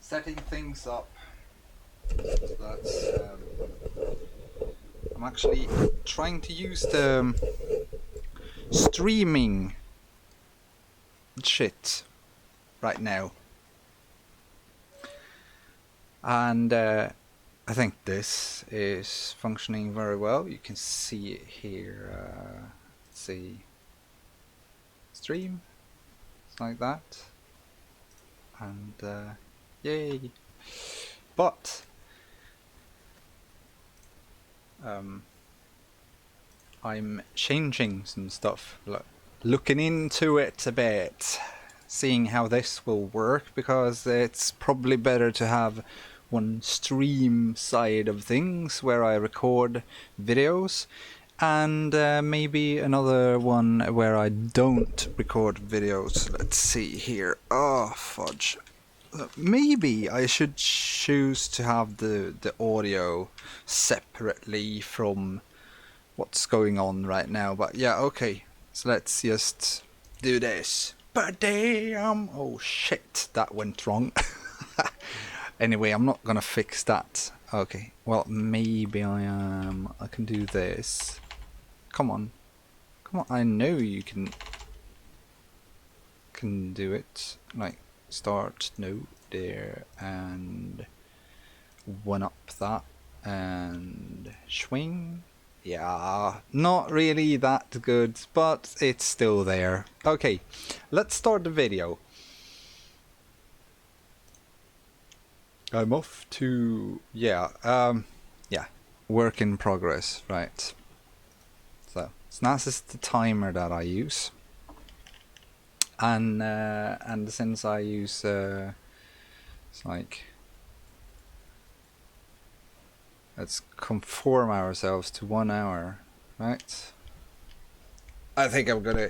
setting things up. That's, I'm actually trying to use the streaming shit right now, and I think this is functioning very well. You can see it here. Let's see, stream, it's like that, and yay! But I'm changing some stuff, looking into it a bit, seeing how this will work, because it's probably better to have one stream side of things where I record videos, and maybe another one where I don't record videos. Let's see here. Oh, fudge. Maybe I should choose to have the audio separately from what's going on right now, but yeah, okay. So let's just do this. But damn! Oh shit, that went wrong. Anyway, I'm not gonna fix that. Okay, well, maybe I can do this. Come on. Come on, I know you can do it. Like, start, no, there, and one up that, and swing. Yeah, not really that good, but it's still there. Okay, let's start the video. I'm off to, yeah, work in progress, right. So, this is the timer that I use. And since I use, it's like, let's conform ourselves to 1 hour, right? I think I'm gonna,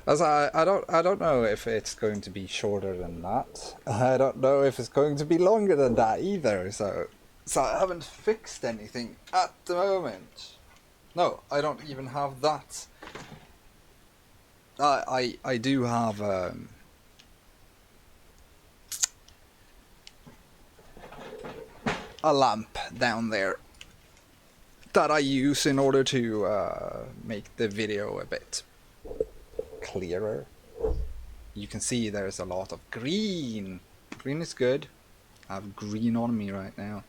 as I don't know if it's going to be shorter than that. I don't know if it's going to be longer than that either. So I haven't fixed anything at the moment. No, I don't even have that. I do have a lamp down there that I use in order to make the video a bit clearer. You can see there's a lot of green. Green is good. I have green on me right now.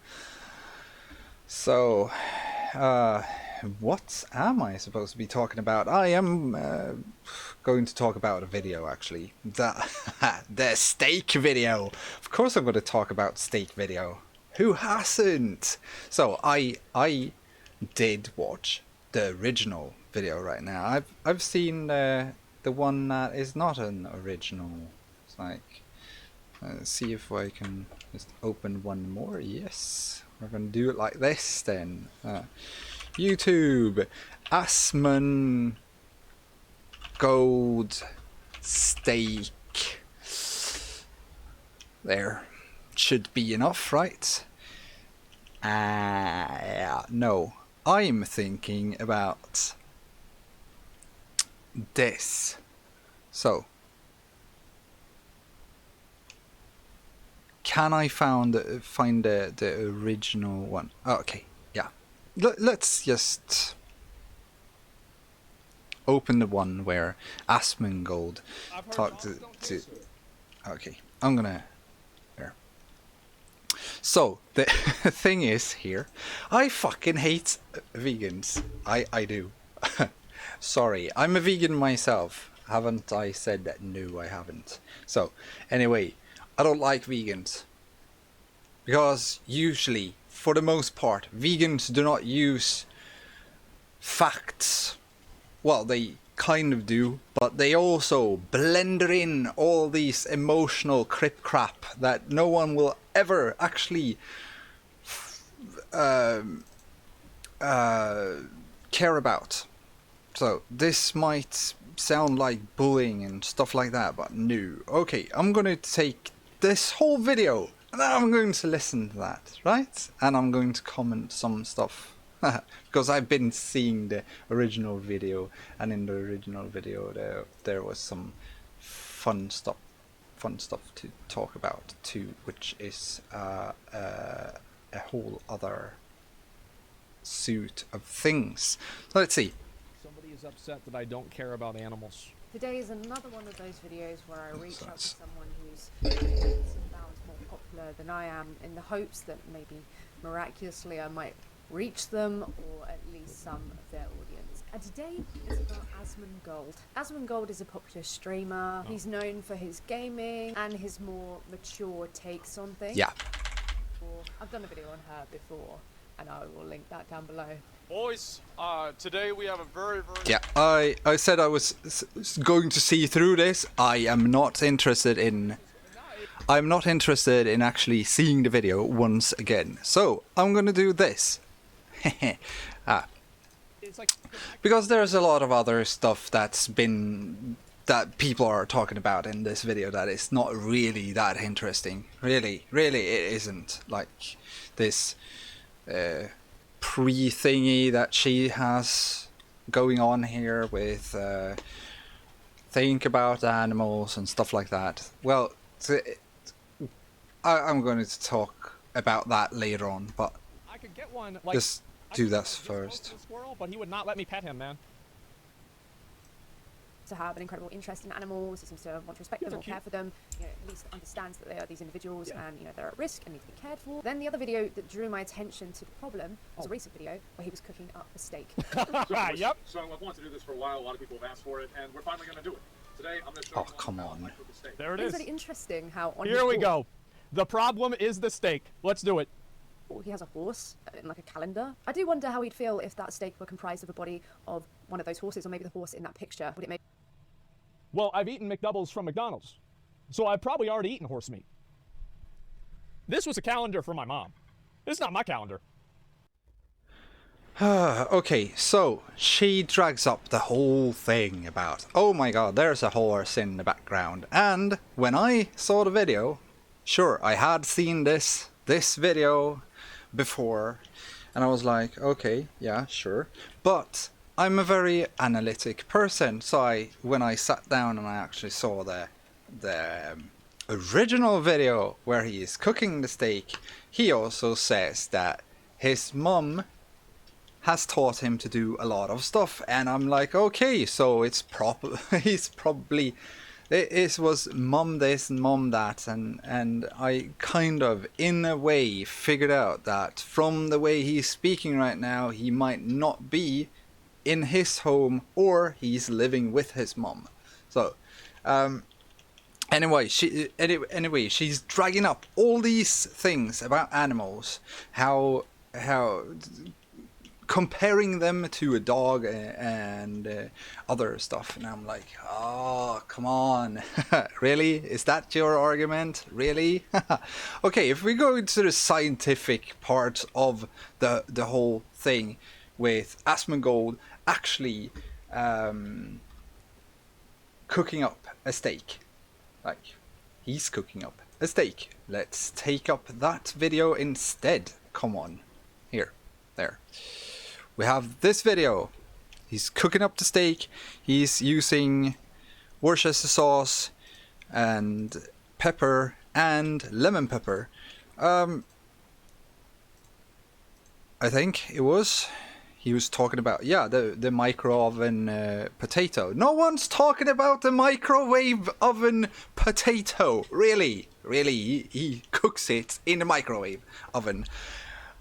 So, what am I supposed to be talking about? I am going to talk about a video, actually. The steak video. Of course I'm going to talk about steak video. Who hasn't? So I did watch the original video right now. I've seen the one that is not an original. It's like, let's see if I can just open one more. Yes, we're gonna do it like this then. YouTube, Asmongold'S steak. There should be enough, right? No, I'm thinking about this. So, can I find the original one? Oh, okay, yeah. Let's just open the one where Asmongold talked to. Okay, I'm gonna. There. So the thing is here, I fucking hate vegans. I do. Sorry, I'm a vegan myself. Haven't I said that? No, I haven't. So, anyway, I don't like vegans. Because usually, for the most part, vegans do not use facts. Well, they kind of do, but they also blend in all these emotional crap that no one will ever actually care about. So this might sound like bullying and stuff like that, but no. Okay, I'm gonna take this whole video and then I'm going to listen to that, right? And I'm going to comment some stuff. Because I've been seeing the original video, and in the original video there was some fun stuff fun stuff to talk about too, which is a whole other suit of things. So let's see. Somebody is upset that I don't care about animals. Today is another one of those videos where I reach out to someone who's leaps and bounds more popular than I am, in the hopes that maybe miraculously I might reach them, or at least some of their audience. And today is about Asmongold. Asmongold is a popular streamer. He's known for his gaming and his more mature takes on things. Yeah. I've done a video on her before, and I will link that down below. Boys, today we have a very... Yeah, I said I was going to see through this. I'm not interested in actually seeing the video once again. So, I'm gonna do this. Because there's a lot of other stuff that people are talking about in this video that is not really that interesting. Really it isn't. Like this pre-thingy that she has going on here with think about animals and stuff like that. Well, I'm going to talk about that later on, but I could get one, like, just do this first. Squirrel, but he would not let me pet him, man. To have an incredible interest in animals, he seems to want to respect them or care for them, you know, at least understands that they are these individuals and, you know, they're at risk and need to be cared for. Then the other video that drew my attention to the problem was a recent video where he was cooking up a steak. Yep. So I've wanted to do this for a while. A lot of people have asked for it, and we're finally going to do it. Today, I'm going to show Oh, you come how on. I cook a steak. There it It's is. really interesting how on Here his we board- go. The problem is the steak. Let's do it. He has a horse in like a calendar. I do wonder how he'd feel if that steak were comprised of a body of one of those horses, or maybe the horse in that picture. Would it make... Well, I've eaten McDoubles from McDonald's, so I've probably already eaten horse meat. This was a calendar for my mom. This is not my calendar. Okay, so she drags up the whole thing about, oh my god, there's a horse in the background. And when I saw the video, sure, I had seen this video before, and I was like, okay, yeah, sure. But I'm a very analytic person, so when I sat down and I actually saw the original video where he is cooking the steak, he also says that his mom has taught him to do a lot of stuff, and I'm like, okay, so it's probably it was mom this and mom that, and I kind of in a way figured out that from the way he's speaking right now, he might not be in his home, or he's living with his mom. So anyway, she's dragging up all these things about animals, how comparing them to a dog and other stuff, and I'm like, oh, come on. Really? Is that your argument? Really? Okay, if we go into the scientific part of the whole thing with Asmongold actually cooking up a steak, like he's cooking up a steak. Let's take up that video instead. Come on, here, there. We have this video. He's cooking up the steak. He's using Worcestershire sauce and pepper and lemon pepper. I think it was. He was talking about, yeah, the micro oven potato. No one's talking about the microwave oven potato. Really, he cooks it in the microwave oven.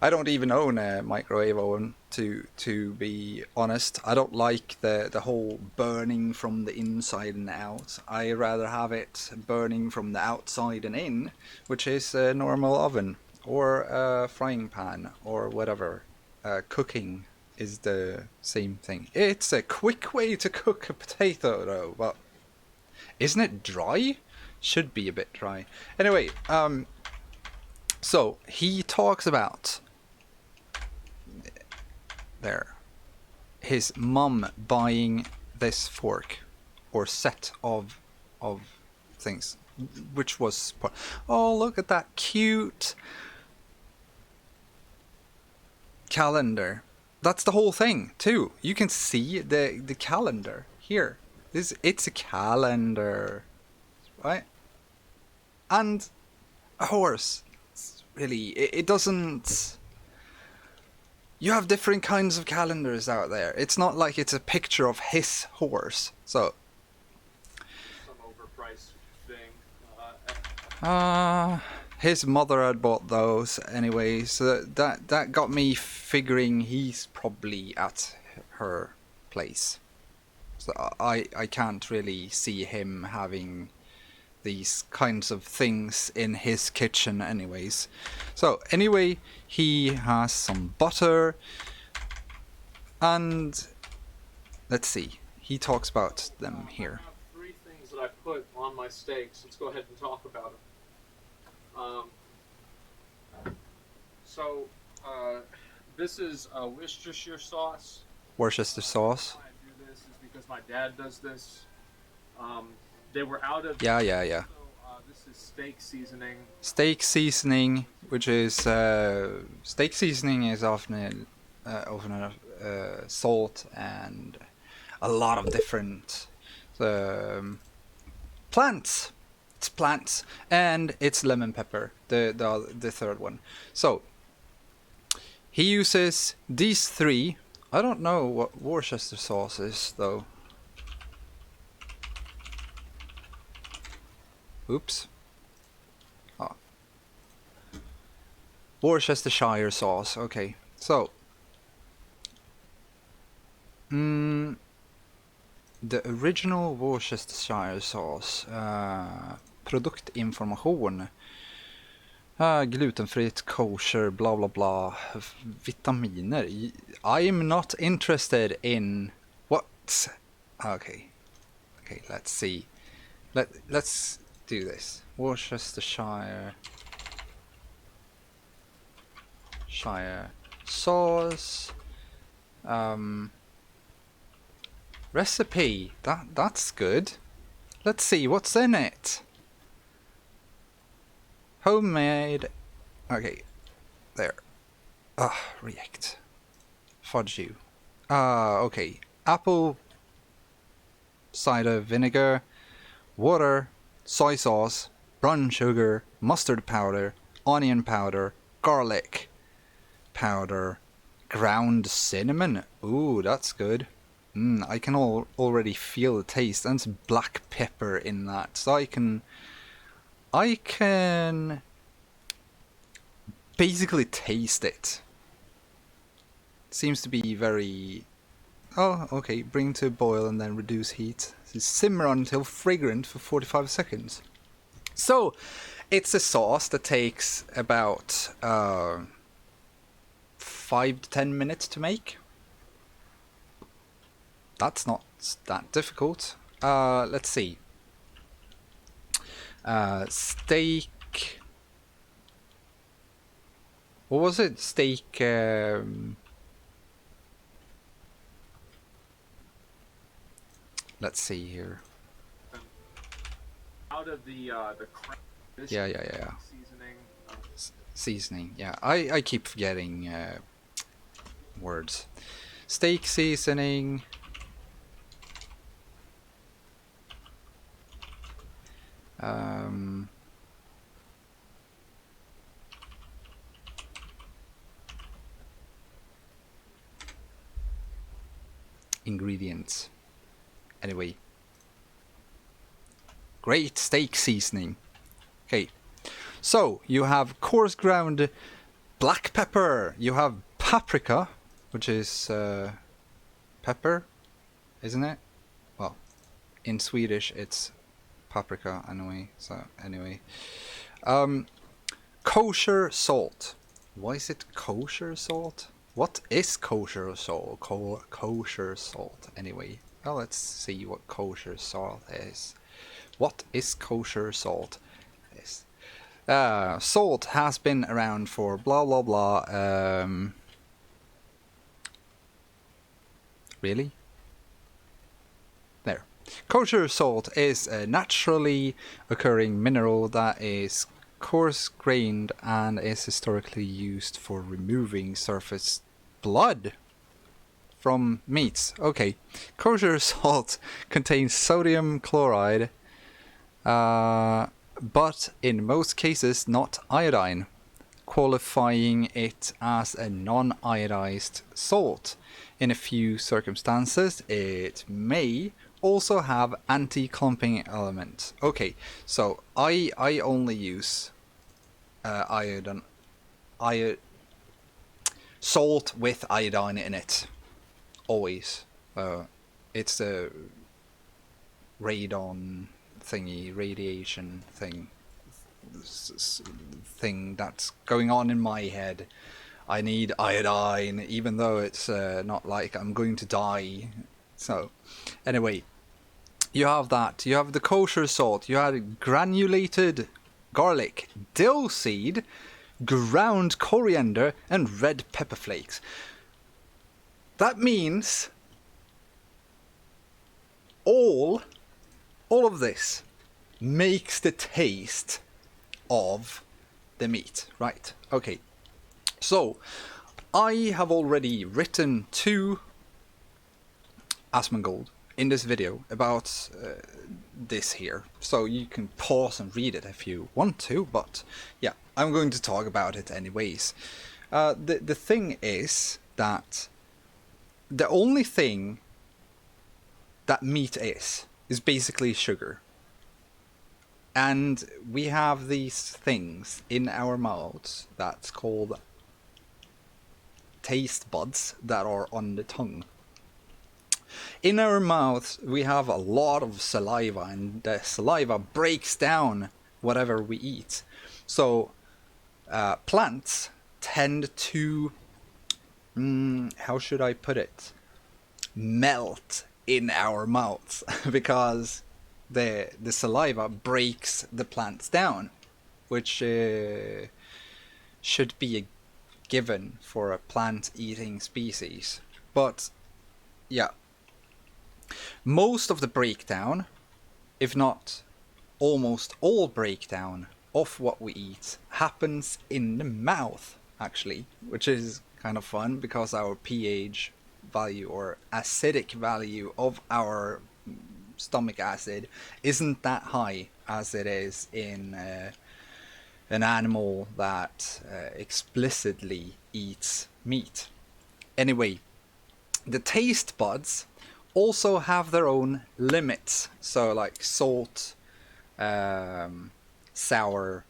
I don't even own a microwave oven, to be honest. I don't like the whole burning from the inside and out. I rather have it burning from the outside and in, which is a normal oven or a frying pan or whatever. Cooking is the same thing. It's a quick way to cook a potato though, but isn't it dry? Should be a bit dry. Anyway, so he talks about his mum buying this fork or set of things, which was, oh, look at that cute calendar. That's the whole thing too. You can see the calendar here. It's a calendar, right? And a horse. It's really, it doesn't... You have different kinds of calendars out there. It's not like it's a picture of his horse. So, Some overpriced thing. his mother had bought those anyway, so that got me figuring he's probably at her place. So I can't really see him having these kinds of things in his kitchen anyways. So anyway, he has some butter, and let's see, he talks about them here. I have 3 things that I put on my steaks. Let's go ahead and talk about them. This is Worcestershire sauce. Worcester sauce. Why I do this is because my dad does this. They were out of... Yeah. So, this is steak seasoning. Steak seasoning, which is steak seasoning is often salt and a lot of different plants. It's plants, and it's lemon pepper, the third one. So he uses these 3. I don't know what Worcester sauce is though. Oops. Oh. Worcestershire sauce. Okay. So the original Worcestershire sauce, produktinformation, glutenfritt, kosher, blah blah blah, vitaminer. I am not interested in what. Okay, let's see. Let's do this. Worcestershire sauce. Recipe. That's good. Let's see what's in it. Homemade. Okay, there. React. Fudge you. Okay. Apple cider vinegar, water, soy sauce, brown sugar, mustard powder, onion powder, garlic powder, ground cinnamon. Ooh, that's good. I can already feel the taste, and some black pepper in that, so I can basically taste it. Seems to be very... Oh, okay. Bring to a boil and then reduce heat. Simmer until fragrant for 45 seconds. So, it's a sauce that takes about 5 to 10 minutes to make. That's not that difficult. Let's see. Steak. What was it? Steak. Let's see here. Out of the this Yeah. seasoning. Seasoning. Yeah, I keep forgetting words. Steak seasoning. Ingredients. Anyway. Great steak seasoning. Okay. So, you have coarse ground black pepper. You have paprika, which is pepper, isn't it? Well, in Swedish it's paprika anyway. So, anyway. Kosher salt. Why is it kosher salt? What is kosher salt? Kosher salt. Anyway, well, let's see what kosher salt is. What is kosher salt? Is salt has been around for blah blah blah. Really? There. Kosher salt is a naturally occurring mineral that is coarse-grained and is historically used for removing surface blood from meats. Okay. Kosher salt contains sodium chloride. but in most cases not iodine, qualifying it as a non-iodized salt. In a few circumstances, it may also have anti-clumping element. Okay, so I only use salt with iodine in it, always. It's a radon thingy, radiation thing that's going on in my head. I need iodine, even though it's not like I'm going to die. So, anyway, you have that. You have the kosher salt. You have granulated garlic, dill seed, ground coriander, and red pepper flakes. That means all of this makes the taste of the meat, right? Okay, so I have already written to Asmongold in this video about this here, so you can pause and read it if you want to, but yeah, I'm going to talk about it anyways. The thing is that the only thing that meat is basically sugar. And we have these things in our mouths that's called taste buds that are on the tongue. In our mouths we have a lot of saliva, and the saliva breaks down whatever we eat. So plants tend to, how should I put it, melt in our mouths because the saliva breaks the plants down, which should be a given for a plant-eating species. But yeah, most of the breakdown, if not almost all breakdown of what we eat, happens in the mouth, actually, which is kind of fun because our pH value or acidic value of our stomach acid isn't that high as it is in an animal that explicitly eats meat. Anyway, the taste buds also have their own limits, so like salt, sour,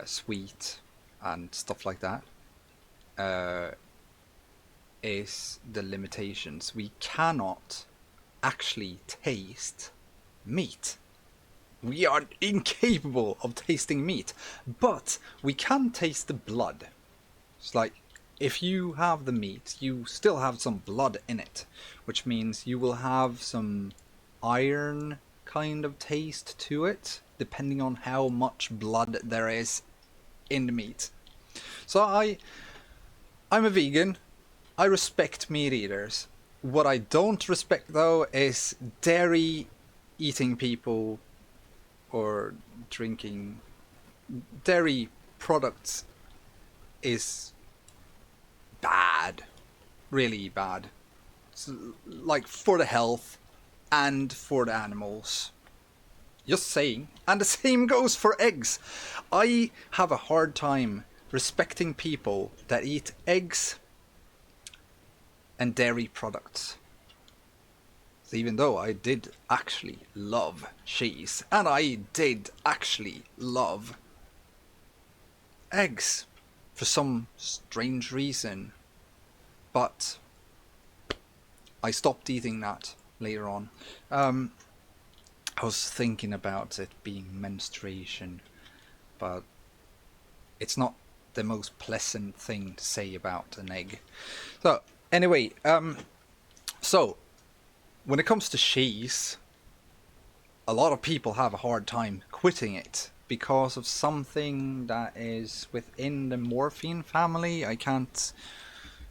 sweet, and stuff like that. Is the limitations. We cannot actually taste meat. We are incapable of tasting meat, but we can taste the blood. It's like if you have the meat, you still have some blood in it, which means you will have some iron kind of taste to it, depending on how much blood there is in the meat. So I'm a vegan. I respect meat eaters. What I don't respect though is dairy eating people or drinking dairy products is bad, really bad. It's like for the health and for the animals. Just saying. And the same goes for eggs. I have a hard time respecting people that eat eggs and dairy products. So even though I did actually love cheese, and I did actually love eggs for some strange reason, but I stopped eating that later on. I was thinking about it being menstruation, but it's not the most pleasant thing to say about an egg. So anyway, so when it comes to cheese, a lot of people have a hard time quitting it because of something that is within the morphine family. I can't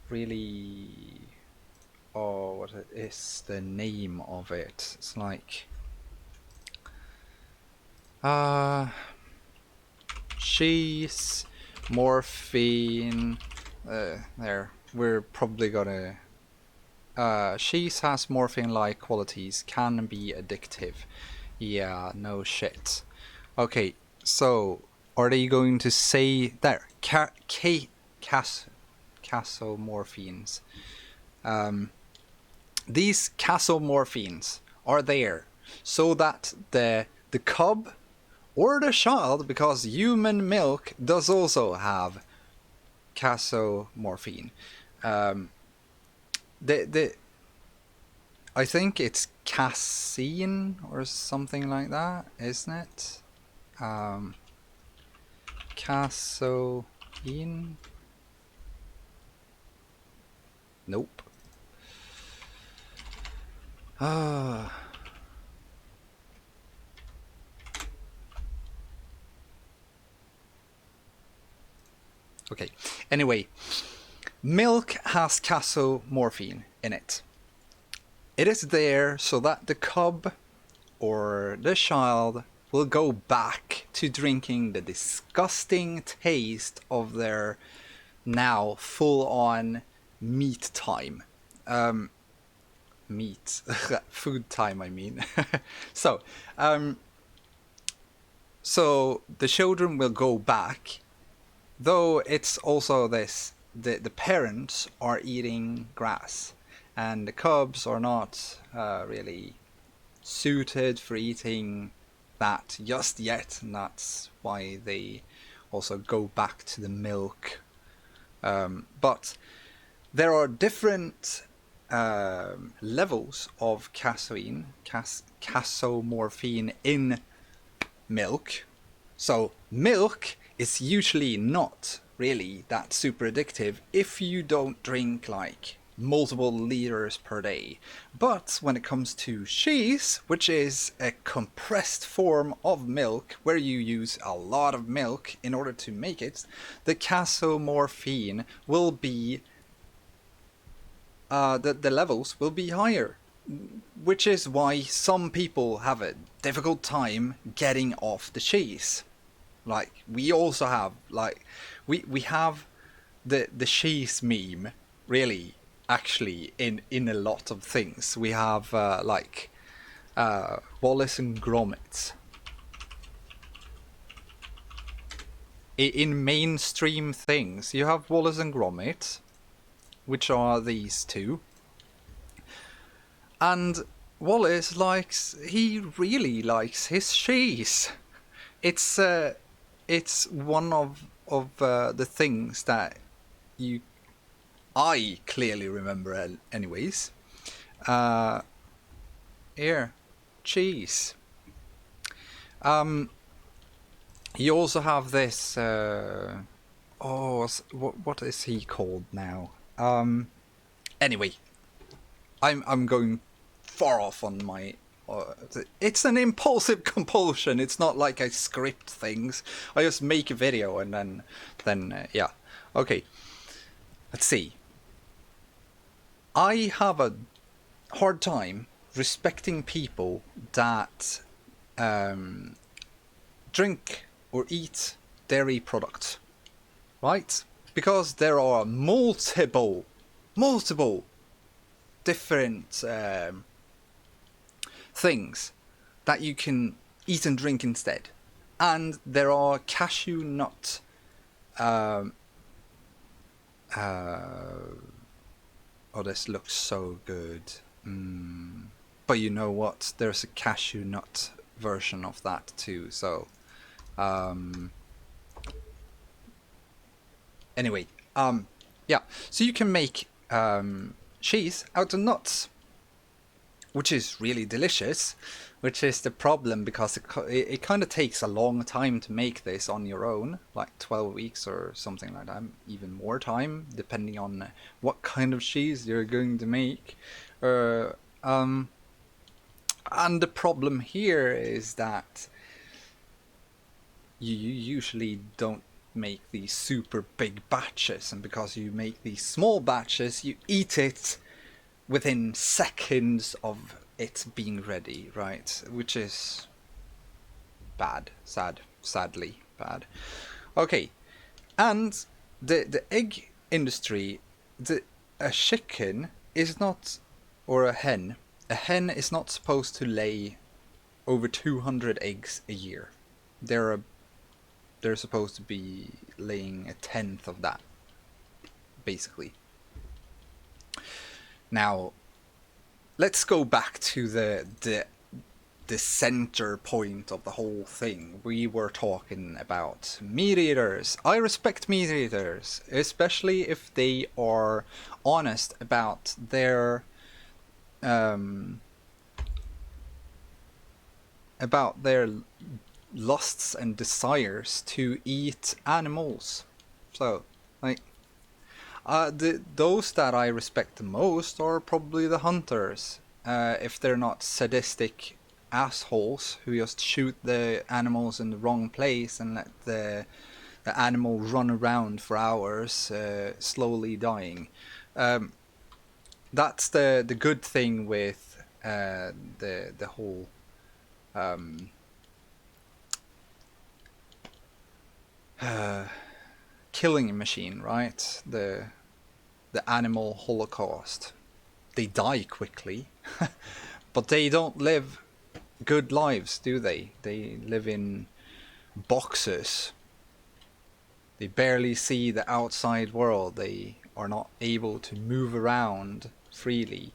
really... Oh, what is the name of it? It's like... cheese, morphine... there. We're probably gonna... cheese has morphine-like qualities, can be addictive. Yeah, no shit. Okay, so are they going to say there? Casomorphines. These casomorphines are there so that the cub or the child, because human milk does also have casomorphine. The I think it's casein or something like that, isn't it? Casein? Nope. Ah. Okay. Anyway, milk has casomorphine in it. It is there so that the cub or the child will go back to drinking the disgusting taste of their now full-on meat time. Meat. Food time, I mean. So the children will go back, though it's also this, the parents are eating grass, and the cubs are not really suited for eating that just yet, and that's why they also go back to the milk. But there are different levels of casomorphine in milk. So milk is usually not really that super addictive if you don't drink like multiple liters per day. But when it comes to cheese, which is a compressed form of milk where you use a lot of milk in order to make it, the casomorphine will be the levels will be higher, which is why some people have a difficult time getting off the cheese. Like, we also have, like, we have the cheese meme, really, actually, in a lot of things. We have, Wallace and Gromit. In mainstream things, you have Wallace and Gromit, which are these two. And Wallace he really likes his cheese. It's one of the things that I clearly remember anyways. Here, cheese. You also have this, what is he called now? Anyway, I'm going far off on my. It's an impulsive compulsion. It's not like I script things. I just make a video and then yeah. Okay. Let's see. I have a hard time respecting people that drink or eat dairy products, right? Because there are multiple different things that you can eat and drink instead. And there are cashew nut this looks so good. But you know what? There's a cashew nut version of that too, so anyway, yeah, so you can make cheese out of nuts, which is really delicious, which is the problem because it kind of takes a long time to make this on your own, like 12 weeks or something like that, even more time, depending on what kind of cheese you're going to make. And the problem here is that you usually don't make these super big batches, and because you make these small batches, you eat it within seconds of it being ready, right? Which is bad, sadly bad. Okay, and the egg industry, a chicken is not, or a hen is not supposed to lay over 200 eggs a year. They're supposed to be laying a tenth of that, basically. Now, let's go back to the center point of the whole thing. We were talking about meat eaters. I respect meat eaters, especially if they are honest about their lusts and desires to eat animals. So, like, those that I respect the most are probably the hunters, if they're not sadistic assholes who just shoot the animals in the wrong place and let the animal run around for hours, slowly dying. That's the good thing with the whole killing machine, right? The animal holocaust. They die quickly, but they don't live good lives, do they? They live in boxes. They barely see the outside world. They are not able to move around freely.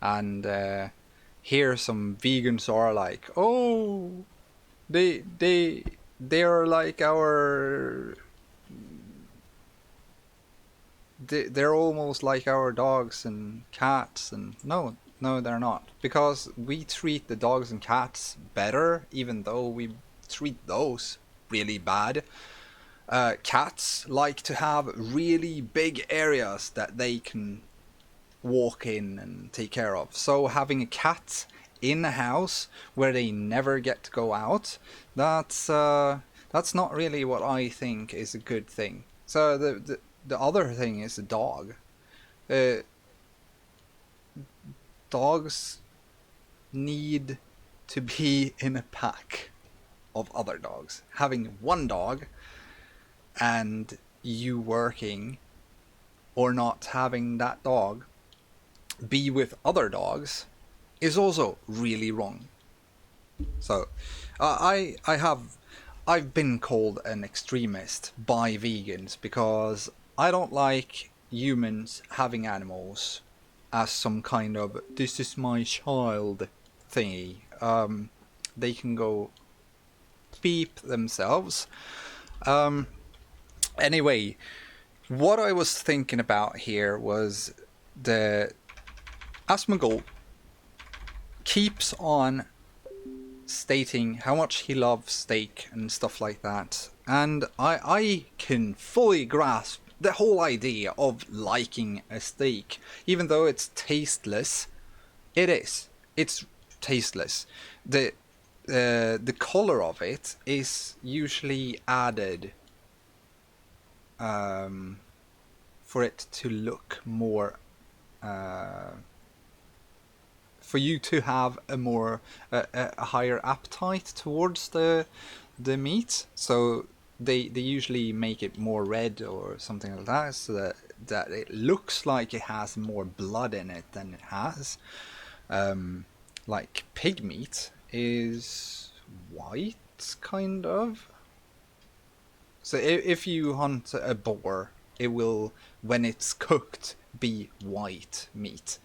And here some vegans are like, oh, they're like our... They're almost like our dogs and cats, and no, they're not, because we treat the dogs and cats better, even though we treat those really bad. Cats like to have really big areas that they can walk in and take care of. So having a cat in a house where they never get to go out, that's not really what I think is a good thing. So the other thing is the dog. Dogs need to be in a pack of other dogs. Having one dog and you working or not having that dog be with other dogs is also really wrong. So I've been called an extremist by vegans because I don't like humans having animals as some kind of "this is my child" thingy. They can go beep themselves. Anyway, what I was thinking about here was the Asmongold keeps on stating how much he loves steak and stuff like that, and I can fully grasp the whole idea of liking a steak, even though it's tasteless. It's tasteless. The color of it is usually added for it to look more, for you to have a higher appetite towards the meat. So they usually make it more red or something like that, so that it looks like it has more blood in it than it has. Like pig meat is white, kind of. So if you hunt a boar, it will, when it's cooked, be white meat,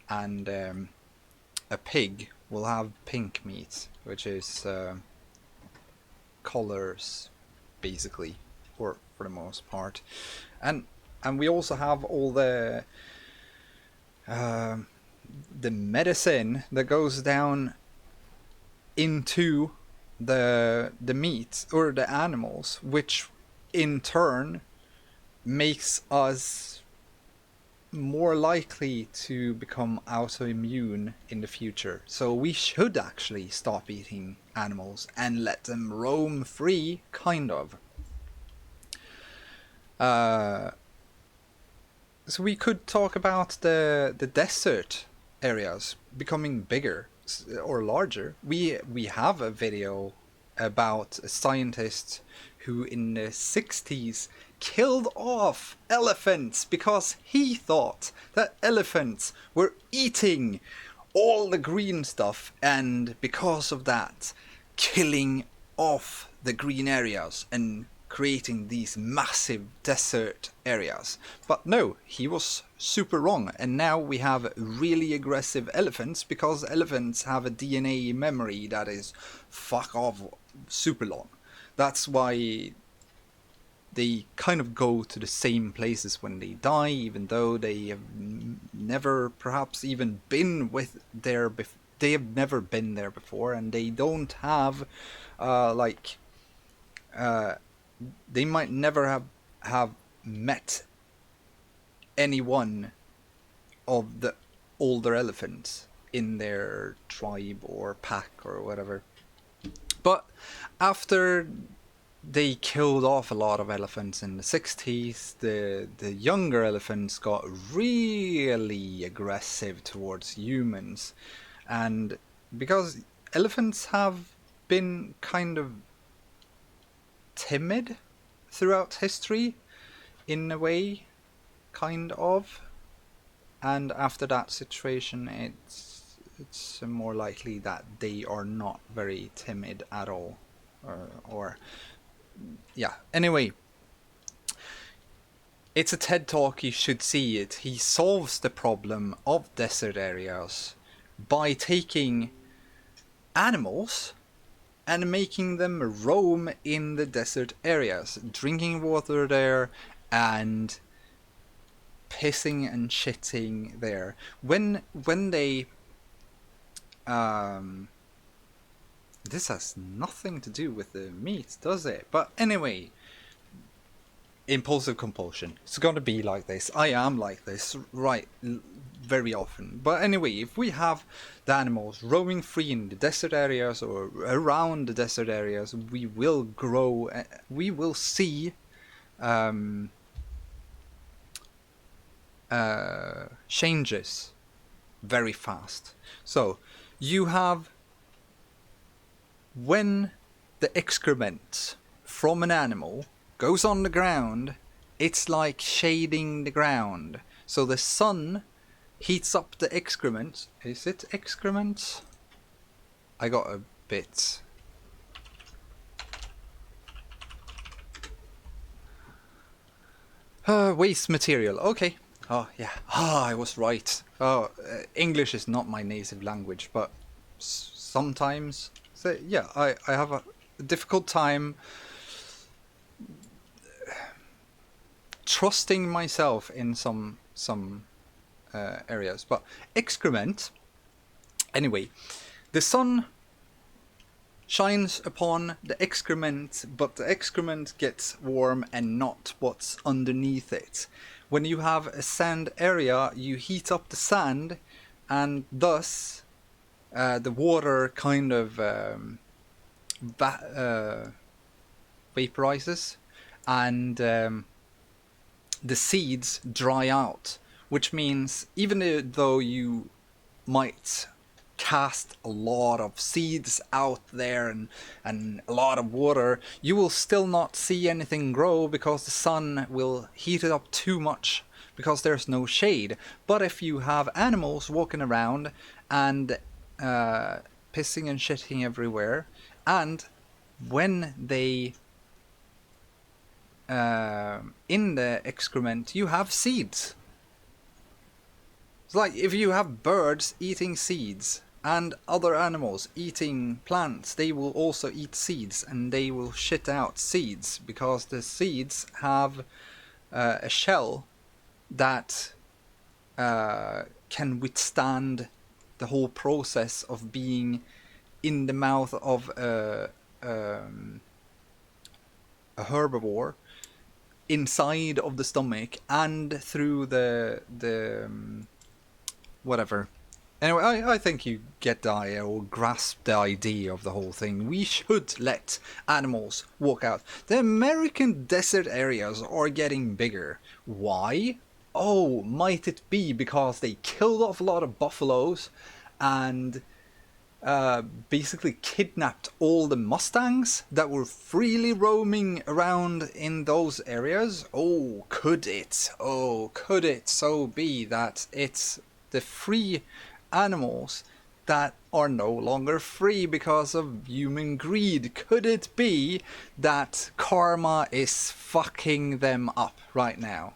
and a pig will have pink meat, which is colors, basically, for the most part. And we also have all the medicine that goes down into the meat or the animals, which in turn makes us more likely to become autoimmune in the future. So we should actually stop eating animals and let them roam free, kind of. So we could talk about the desert areas becoming bigger or larger. We have a video about a scientist who in the 60s killed off elephants because he thought that elephants were eating all the green stuff, and because of that, killing off the green areas and creating these massive desert areas. But no, he was super wrong, and now we have really aggressive elephants because elephants have a DNA memory that is fuck off super long. That's why they kind of go to the same places when they die, even though they have never perhaps even been they have never been there before, and they don't have they might never have met anyone of the older elephants in their tribe or pack or whatever. But after they killed off a lot of elephants in the 60s, the younger elephants got really aggressive towards humans. And because elephants have been kind of timid throughout history, in a way, kind of. And after that situation, it's more likely that they are not very timid at all. Or yeah, anyway, it's a TED Talk, you should see it. He solves the problem of desert areas by taking animals and making them roam in the desert areas, drinking water there and pissing and shitting there. When they this has nothing to do with the meat, does it? But anyway, impulsive compulsion. It's gonna be like this. I am like this, right, very often. But anyway, if we have the animals roaming free in the desert areas or around the desert areas, we will grow, we will see changes very fast. So you have, when the excrement from an animal goes on the ground, it's like shading the ground. So the sun heats up the excrement. Is it excrement? I got a bit. Waste material. Okay. Oh yeah. I was right. English is not my native language, but sometimes, yeah, I have a difficult time trusting myself in some areas. But excrement, anyway, the sun shines upon the excrement, but the excrement gets warm and not what's underneath it. When you have a sand area, you heat up the sand, and thus the water kind of vaporizes, and the seeds dry out, which means even though you might cast a lot of seeds out there and a lot of water, you will still not see anything grow because the sun will heat it up too much because there's no shade. But if you have animals walking around and pissing and shitting everywhere, and when they in the excrement you have seeds. It's like if you have birds eating seeds and other animals eating plants, they will also eat seeds, and they will shit out seeds because the seeds have a shell that can withstand the whole process of being in the mouth of a herbivore, inside of the stomach and through the whatever. Anyway, I think you get the idea, or grasp the idea of the whole thing. We should let animals walk out. The American desert areas are getting bigger. Why? Oh, might it be because they killed off a lot of buffaloes and basically kidnapped all the Mustangs that were freely roaming around in those areas? Oh, could it? Oh, could it so be that it's the free animals that are no longer free because of human greed? Could it be that karma is fucking them up right now?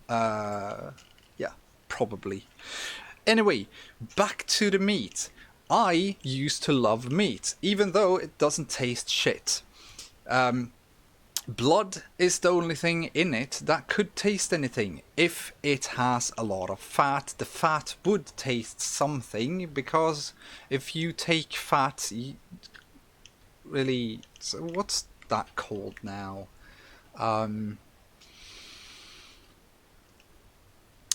Yeah, probably. Anyway, back to the meat. I used to love meat, even though it doesn't taste shit. Blood is the only thing in it that could taste anything. If it has a lot of fat, the fat would taste something, because if you take fat, really, so what's that called now?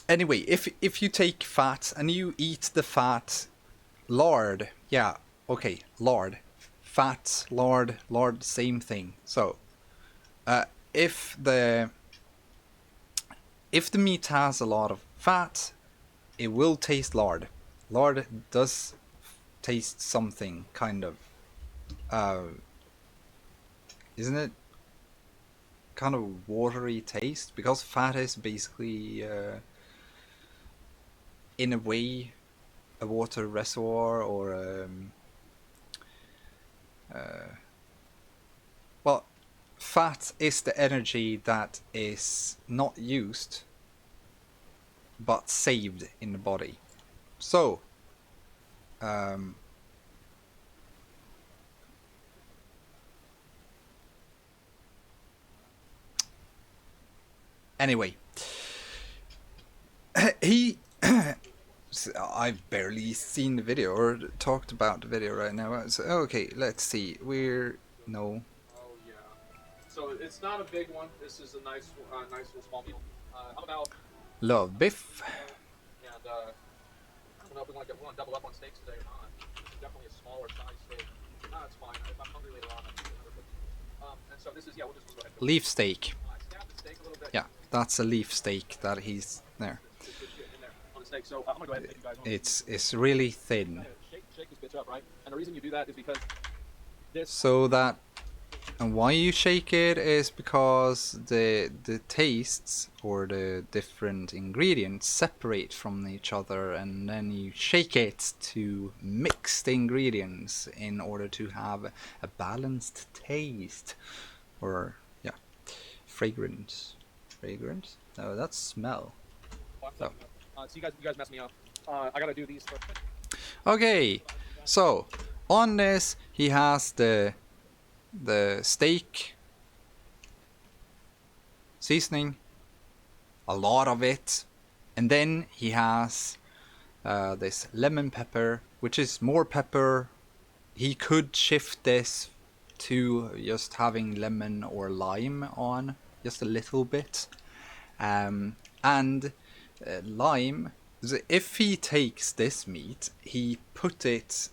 Anyway, if you take fat and you eat the fat, lard, yeah, okay, lard, fat, lard, same thing. So, if the meat has a lot of fat, it will taste lard. Lard does taste something, kind of. Isn't it kind of watery taste? Because fat is basically, in a way, a water reservoir, or well, fat is the energy that is not used but saved in the body. So anyway, I've barely seen the video or talked about the video right now. So, okay, let's see. No. Oh yeah. So it's not a big one. This is a nice little small meal. How about? Love beef. And I don't know if we want to double up on steaks today or not. This is definitely a smaller size steak. No, it's fine. If I'm hungry later on, I can do another cookie. And so this is, yeah, we'll just go ahead. Leaf steak. Stab the steak a little bit. Yeah, that's a leaf steak that he's there. So I'm gonna go ahead and take you guys on. It's really thin. Shake this bitch up, right? And the reason you do that is because this. So that, and why you shake it is because the tastes or the different ingredients separate from each other, and then you shake it to mix the ingredients in order to have a balanced taste, or yeah, fragrance. No, that's smell. So you guys mess me up. I gotta do these first. Okay, so on this he has the steak seasoning, a lot of it, and then he has this lemon pepper, which is more pepper. He could shift this to just having lemon or lime on, just a little bit, and lime. If he takes this meat, he puts it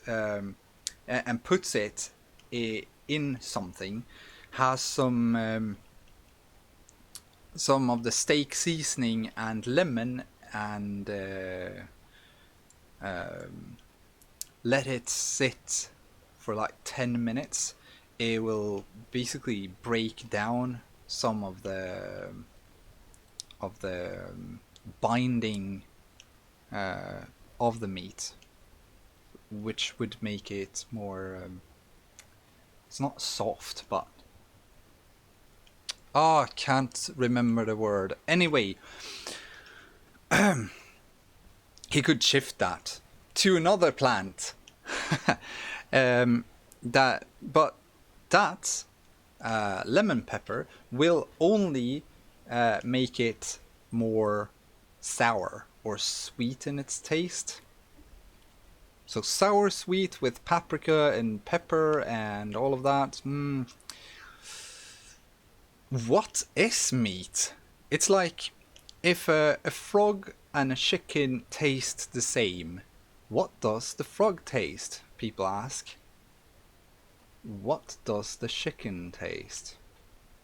in something, has some of the steak seasoning and lemon, and let it sit for like 10 minutes. It will basically break down some of the binding of the meat, which would make it more it's not soft, but I can't remember the word. Anyway, he could shift that to another plant. That lemon pepper will only make it more sour or sweet in its taste. So sour sweet with paprika and pepper and all of that. What is meat? It's like if a frog and a chicken taste the same, what does the frog taste? People ask. What does the chicken taste?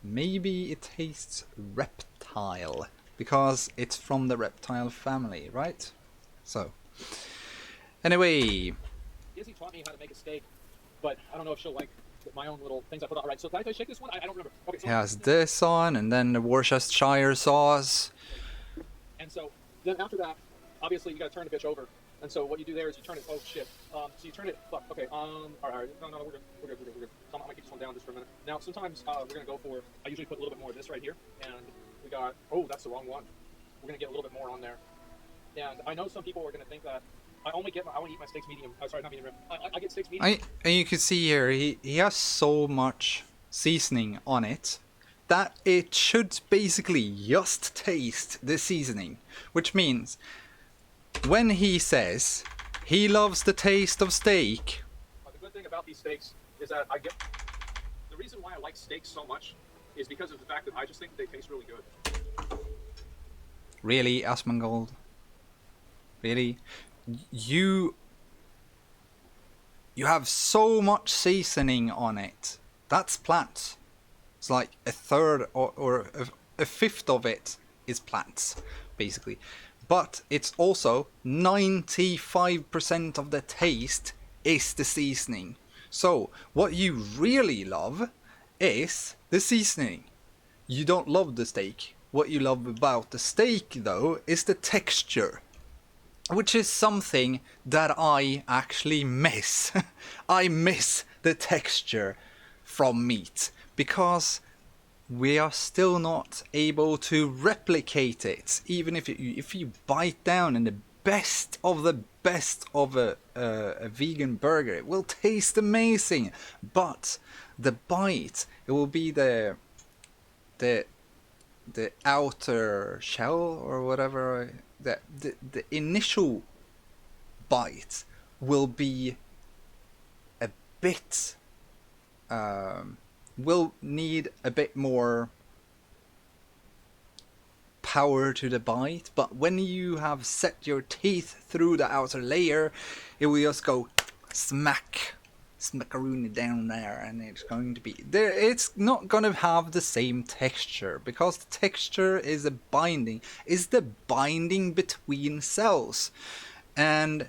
Maybe it tastes reptile, because it's from the reptile family, right? So, anyway. Izzy taught me how to make a steak, but I don't know if she'll like my own little things I put on. All right, so can I shake this one? I don't remember. Okay, so He has this on, and then the Worcestershire sauce. And so then after that, obviously you gotta turn the bitch over And so what you do there is you turn it. Oh shit. So you turn it. Fuck. Okay. All right. No, we're good. We're good. We're good. We're good. I'm gonna keep this one down just for a minute. Now, sometimes we're gonna go for. I usually put a little bit more of this right here, and we got. Oh, that's the wrong one. We're gonna get a little bit more on there. And I know some people are gonna think that I only eat my steaks medium. Sorry, not medium rare. I get steaks medium. And you can see here, he has so much seasoning on it that it should basically just taste the seasoning. Which means, when he says he loves the taste of steak... The good thing about these steaks is that I get... The reason why I like steaks so much is because of the fact that I just think they taste really good. Really, Asmongold? Really? You have so much seasoning on it. That's plants. It's like a third or a fifth of it is plants, basically. But it's also 95% of the taste is the seasoning. So what you really love is the seasoning. You don't love the steak. What you love about the steak, though, is the texture. Which is something that I actually miss. I miss the texture from meat. Because we are still not able to replicate it. Even if you bite down in the best of a vegan burger, it will taste amazing. But the bite, it will be the outer shell or whatever. The initial bite will be a bit will need a bit more power to the bite, but when you have set your teeth through the outer layer, it will just go smackaroonie down there, and it's going to be there. It's not going to have the same texture, because the texture is the binding between cells, and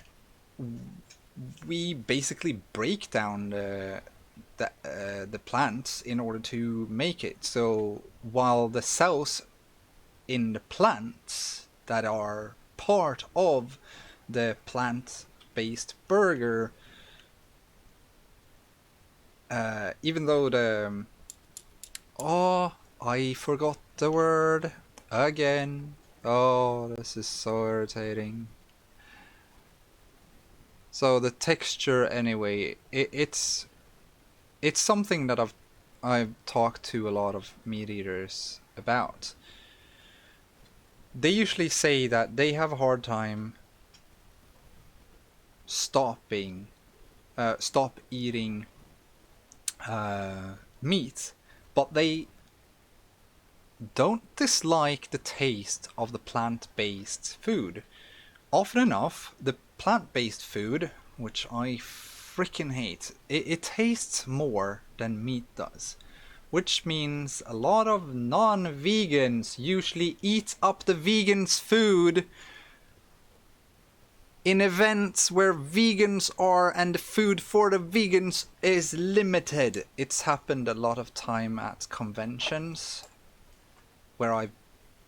we basically break down the plants in order to make it. So while the cells in the plants that are part of the plant-based burger, even though I forgot the word again. Oh, this is so irritating. So the texture, anyway, it's something that I've talked to a lot of meat eaters about. They usually say that they have a hard time stop eating meat, but they don't dislike the taste of the plant-based food. Often enough, the plant-based food, which I freaking hate, it tastes more than meat does. Which means a lot of non-vegans usually eat up the vegans' food in events where vegans are and the food for the vegans is limited. It's happened a lot of time at conventions where I've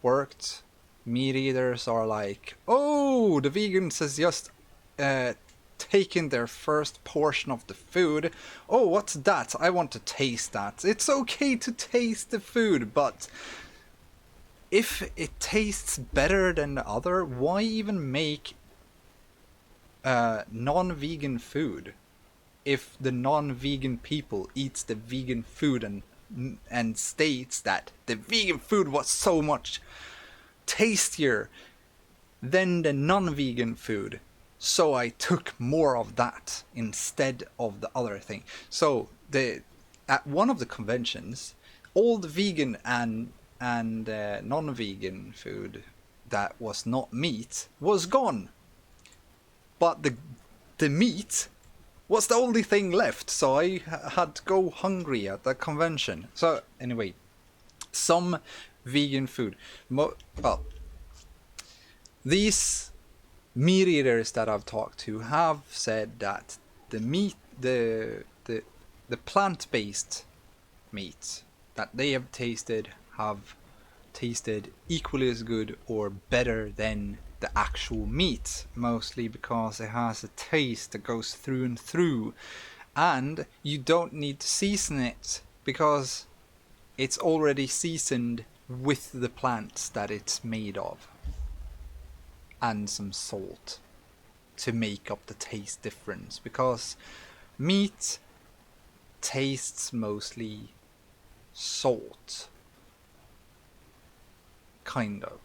worked. Meat eaters are like, oh, the vegans has just taken their first portion of the food. Oh, what's that? I want to taste that. It's okay to taste the food, but if it tastes better than the other, why even make non-vegan food if the non-vegan people eats the vegan food and states that the vegan food was so much tastier than the non-vegan food, so I took more of that instead of the other thing. So at one of the conventions, all the vegan and non-vegan food that was not meat was gone, but the meat was the only thing left, so I had to go hungry at the convention. So anyway, some vegan food, well, these meat eaters that I've talked to have said that the plant-based meats that they have tasted equally as good or better than the actual meat, mostly because it has a taste that goes through and through, and you don't need to season it because it's already seasoned with the plants that it's made of, and some salt to make up the taste difference, because meat tastes mostly salt, kind of,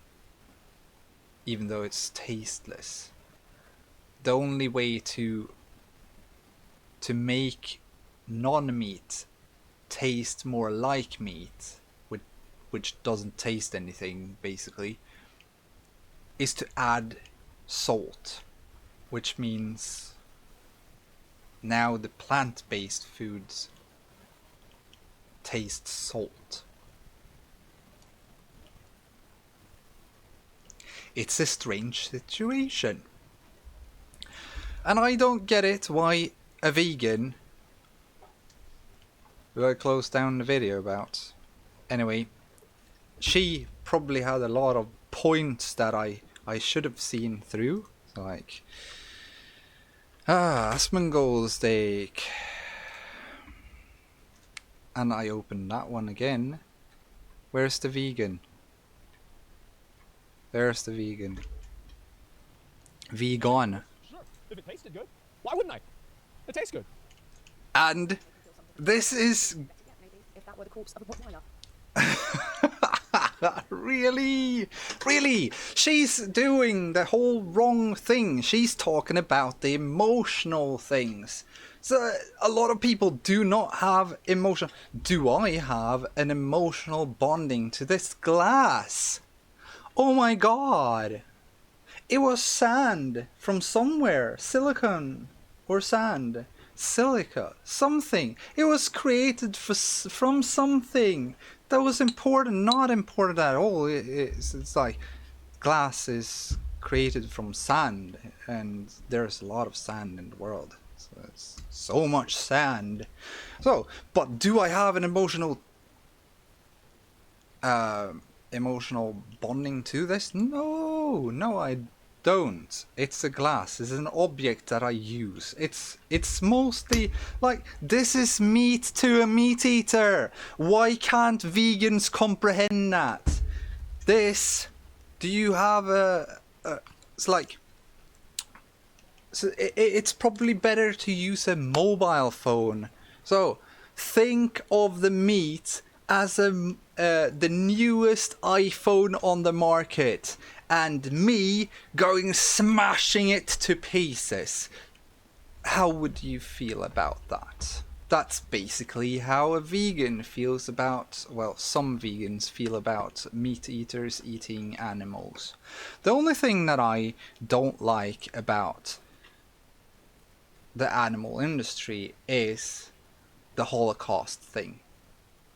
even though it's tasteless. The only way to make non-meat taste more like meat, which doesn't taste anything basically, is to add salt, which means now the plant-based foods taste salt. It's a strange situation. And I don't get it why a vegan, who I closed down the video about, anyway, she probably had a lot of points that I should have seen through, like Asmongold'S steak, and I opened that one again. Where's the vegan? There's the vegan. Vegan. Sure, if it tasted good. Why wouldn't I? It tastes good. And this is Maybe if that were the corpse of a Rottweiler. really, she's doing the whole wrong thing. She's talking about the emotional things. So a lot of people do not have emotion. Do I have an emotional bonding to this glass? Oh my god. It was sand from somewhere. Silicon or sand. Silica. Something. It was created from something that was important. Not important at all. It's like glass is created from sand. And there's a lot of sand in the world. So it's so much sand. So, but do I have an emotional bonding to this? No, I don't. It's a glass. It's an object that I use. It's mostly like, this is meat to a meat eater. Why can't vegans comprehend that? This, do you have it's like, so it's probably better to use a mobile phone. So think of the meat as the newest iPhone on the market, and me going smashing it to pieces. How would you feel about that? That's basically how a vegan feels about, well, some vegans feel about meat eaters eating animals. The only thing that I don't like about the animal industry is the Holocaust thing.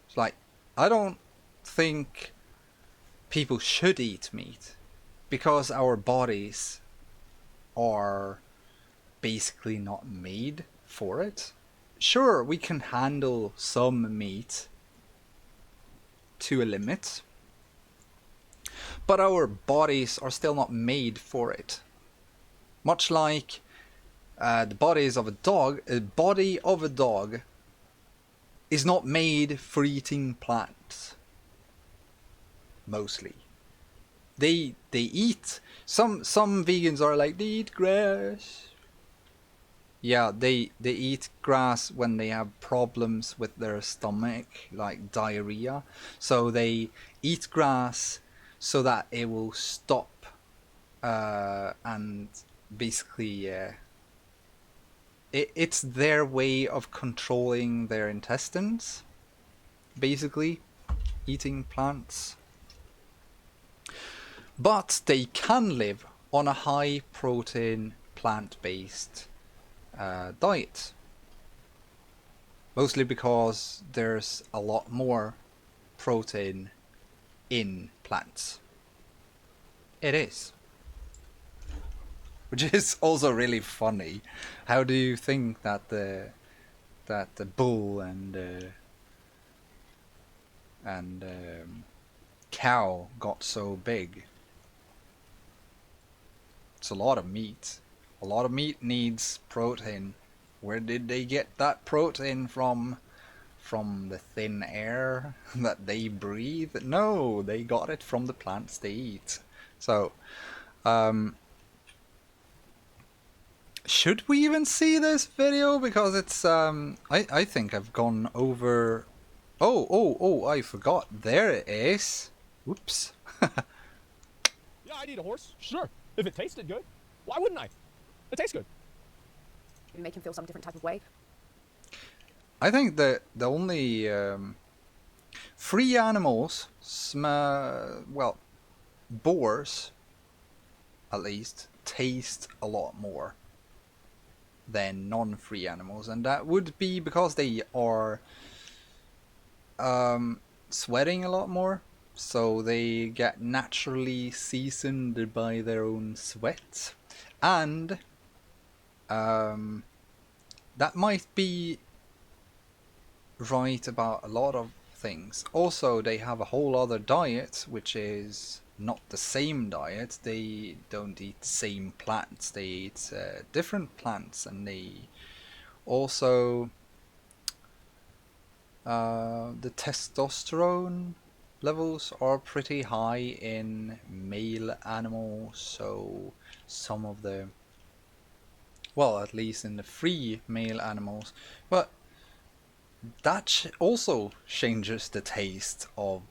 It's like, I don't think people should eat meat because our bodies are basically not made for it. Sure, we can handle some meat to a limit, but our bodies are still not made for it. Much like the bodies of a dog, a body of a dog is not made for eating plants. Mostly. They eat, some vegans are like, they eat grass. Yeah, they eat grass when they have problems with their stomach, like diarrhea. So they eat grass so that it will stop, and basically it's their way of controlling their intestines, basically, eating plants. But they can live on a high protein plant-based diet. Mostly because there's a lot more protein in plants. It is. Which is also really funny. How do you think that the bull and cow got so big? It's a lot of meat. A lot of meat needs protein. Where did they get that protein from? From the thin air that they breathe? No, they got it from the plants they eat. So, should we even see this video? Because it's, I think I've gone over... Oh, I forgot. There it is. Whoops. Yeah, I'd eat a horse. Sure. If it tasted good. Why wouldn't I? It tastes good. Make him feel some different type of way. I think that the only free animals, well, boars, at least, taste a lot more than non-free animals, and that would be because they are sweating a lot more, so they get naturally seasoned by their own sweat, and that might be right about a lot of things. Also, they have a whole other diet, which is not the same diet. They don't eat the same plants. They eat different plants, and they also the testosterone levels are pretty high in male animals, so some of the, well, at least in the free male animals, but that also changes the taste of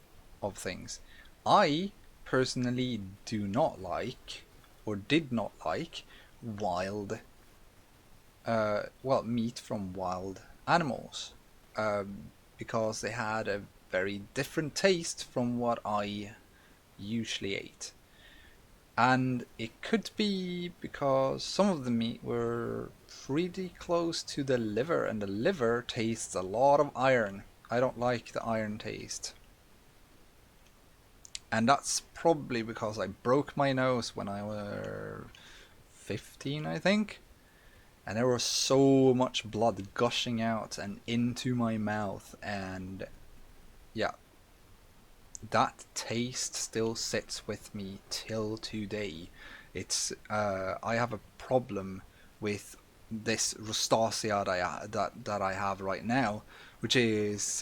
things. I personally do not like, or did not like, wild, well, meat from wild animals, because they had a very different taste from what I usually ate. And it could be because some of the meat were pretty close to the liver, and the liver tastes a lot of iron. I don't like the iron taste. And that's probably because I broke my nose when I was 15, I think. And there was so much blood gushing out and into my mouth, and yeah, that taste still sits with me till today. It's I have a problem with this rosacea that I have right now, which is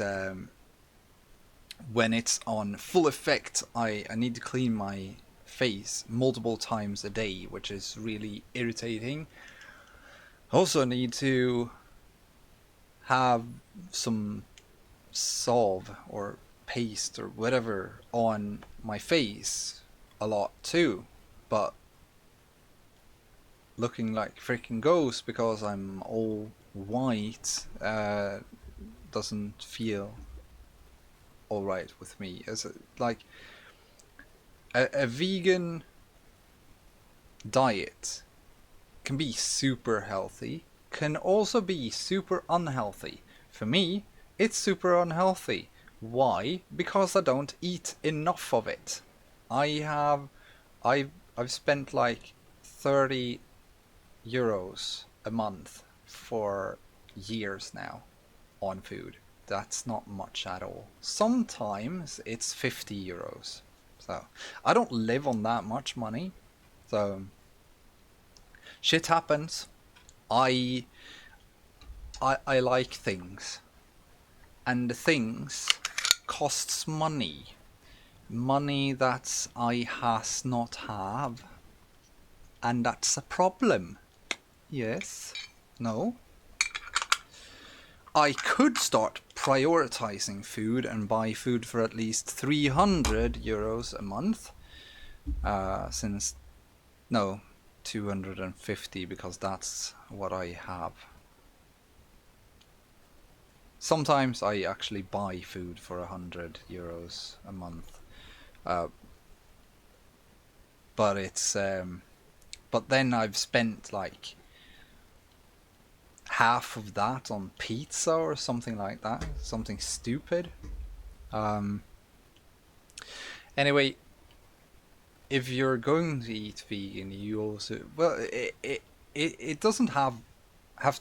when it's on full effect, I need to clean my face multiple times a day, which is really irritating. Also need to have some salve or paste or whatever on my face a lot too, but looking like freaking ghost because I'm all white doesn't feel alright with me. As like a vegan diet can be super healthy, can also be super unhealthy. For me, it's super unhealthy. Why? Because I don't eat enough of it. I've spent like 30 euros a month for years now on food. That's not much at all. Sometimes it's 50 euros. So I don't live on that much money. So shit happens. I like things, and the things costs money that I has not have, and that's a problem. Yes? No? I could start prioritizing food and buy food for at least 300 euros a month, since, no, 250, because that's what I have. Sometimes I actually buy food for 100 euros a month, but it's but then I've spent like half of that on pizza or something like that, something stupid. Anyway, if you're going to eat vegan, you also, well, it doesn't have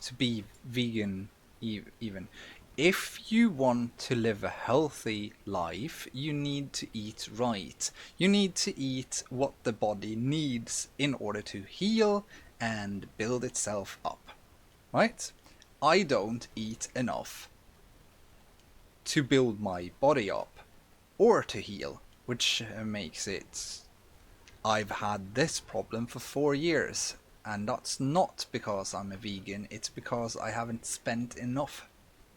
to be vegan even. if you want to live a healthy life, you need to eat right. You need to eat what the body needs in order to heal and build itself up. Right? I don't eat enough to build my body up or to heal, which makes it... I've had this problem for 4 years, and that's not because I'm a vegan, it's because I haven't spent enough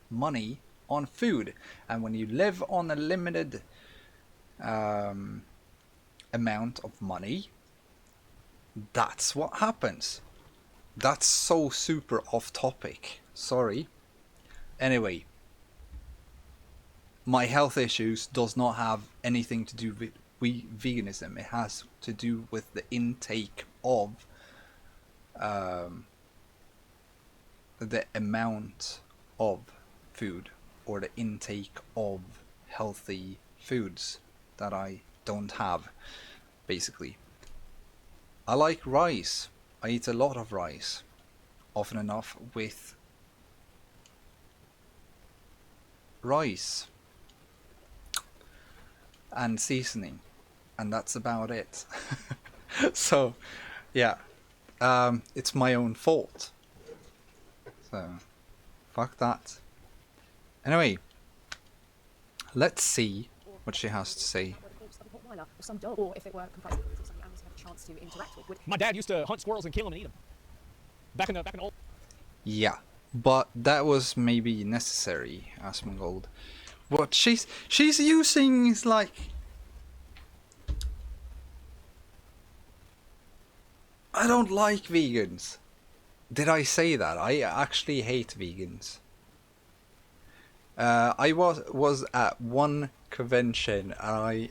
money on food. And when you live on a limited amount of money, that's what happens. That's so super off topic, sorry. Anyway, my health issues does not have anything to do with veganism. It has to do with the intake of the amount of food, or the intake of healthy foods that I don't have, basically. I like rice. I eat a lot of rice, often enough with rice and seasoning, and that's about it. So yeah, it's my own fault, so fuck that. Anyway, let's see what she has to say. Or if it were comprised of something animals have a chance to interact with. My dad used to hunt squirrels and kill them and eat them. Back in the old. Yeah, but that was maybe necessary, Asmongold. What she's using is like... I don't like vegans. Did I say that? I actually hate vegans. I was at one convention, and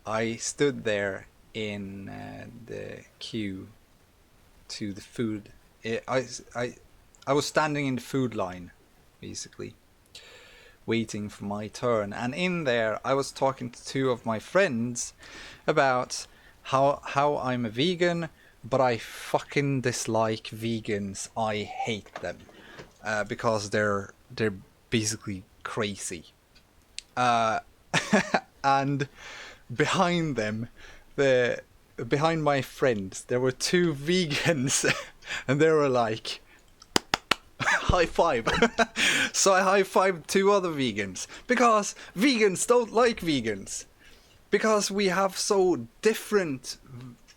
I stood there in the queue to the food. I was standing in the food line, basically, waiting for my turn. And in there, I was talking to two of my friends about how I'm a vegan, but I fucking dislike vegans. I hate them because they're basically crazy. And behind them, behind my friends, there were two vegans, and they were like, high five. So I high fived two other vegans, because vegans don't like vegans, because we have so different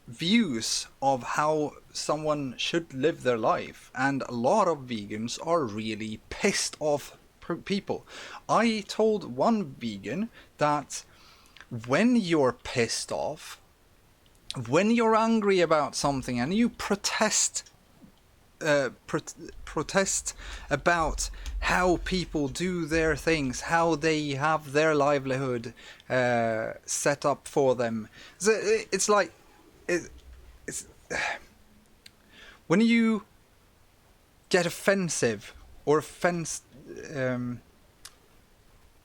views of how someone should live their life, and a lot of vegans are really pissed off people. I told one vegan that when you're pissed off, when you're angry about something and you protest about how people do their things, how they have their livelihood set up for them. So it's like it's when you get offensive or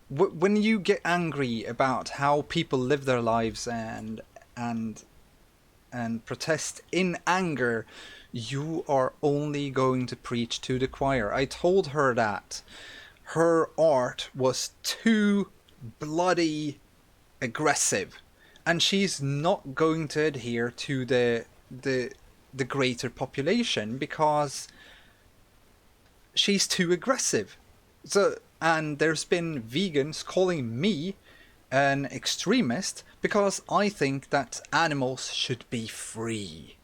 when you get angry about how people live their lives and protest in anger, you are only going to preach to the choir. I told her that her art was too bloody aggressive, and she's not going to adhere to the greater population because she's too aggressive. So, and there's been vegans calling me an extremist because I think that animals should be free.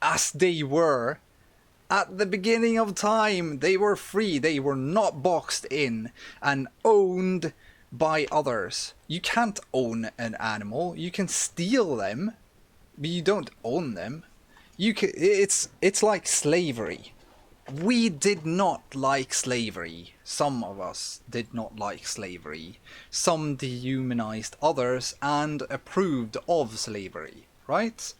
As they were at the beginning of time. They were free. They were not boxed in and owned by others. You can't own an animal. You can steal them, but you don't own them. It's like slavery. We did not like slavery. Some of us did not like slavery. Some dehumanized others and approved of slavery, right?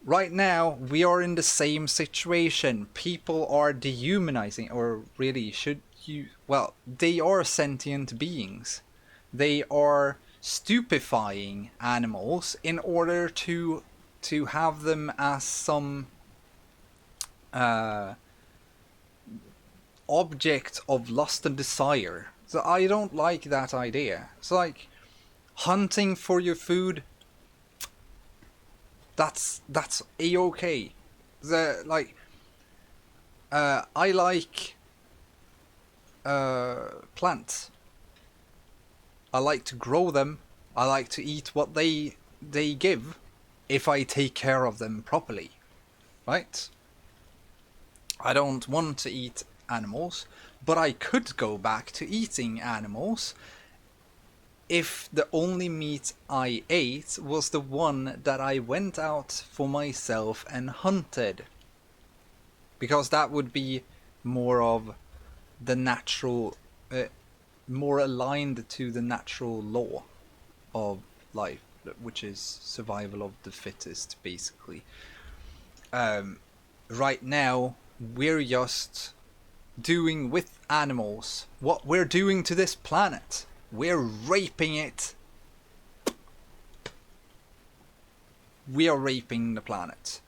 Right now, we are in the same situation. People are dehumanizing, or really, well, they are sentient beings. They are stupefying animals in order to have them as some object of lust and desire. So I don't like that idea. It's like hunting for your food. That's a-okay. I like plants. I like to grow them. I like to eat what they give, if I take care of them properly, right? I don't want to eat animals, but I could go back to eating animals if the only meat I ate was the one that I went out for myself and hunted. Because that would be more of the natural, more aligned to the natural law of life, which is survival of the fittest, basically. Right now, we're just doing with animals what we're doing to this planet. We're raping it. We are raping the planet,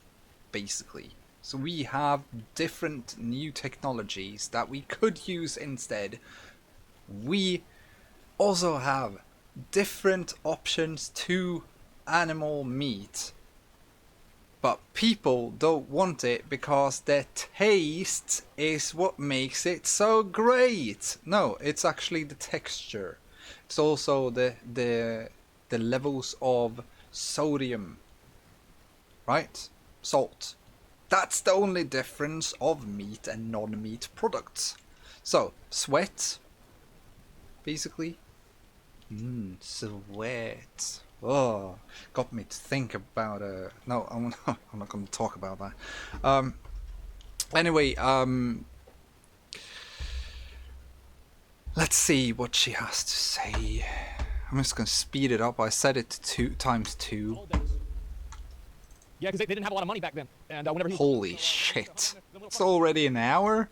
basically. So we have different new technologies that we could use instead. We also have different options to animal meat. But people don't want it because their taste is what makes it so great. No, it's actually the texture. It's also the levels of sodium. Right? Salt. That's the only difference of meat and non-meat products. So, sweat, basically. Sweat. Oh, got me to think about no, I'm not going to talk about that. Anyway, let's see what she has to say. I'm just going to speed it up. I said it 2 times 2. Yeah, because they didn't have a lot of money back then. And whenever he... Holy shit. It's already an hour?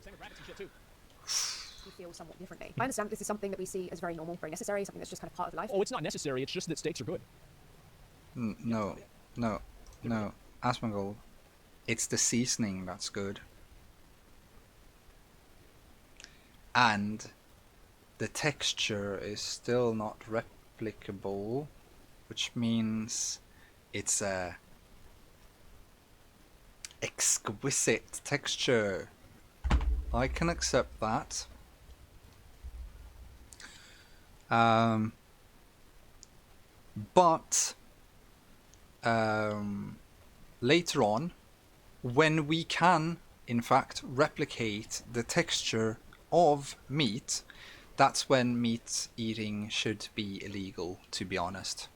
We feel somewhat differently. I understand this is something that we see as very normal, very necessary, something that's just kind of part of life. Oh, it's not necessary. It's just that steaks are good. No. Asmongold. It's the seasoning that's good. And the texture is still not replicable, which means it's a exquisite texture. I can accept that. But later on, when we can, in fact, replicate the texture of meat, that's when meat eating should be illegal, to be honest.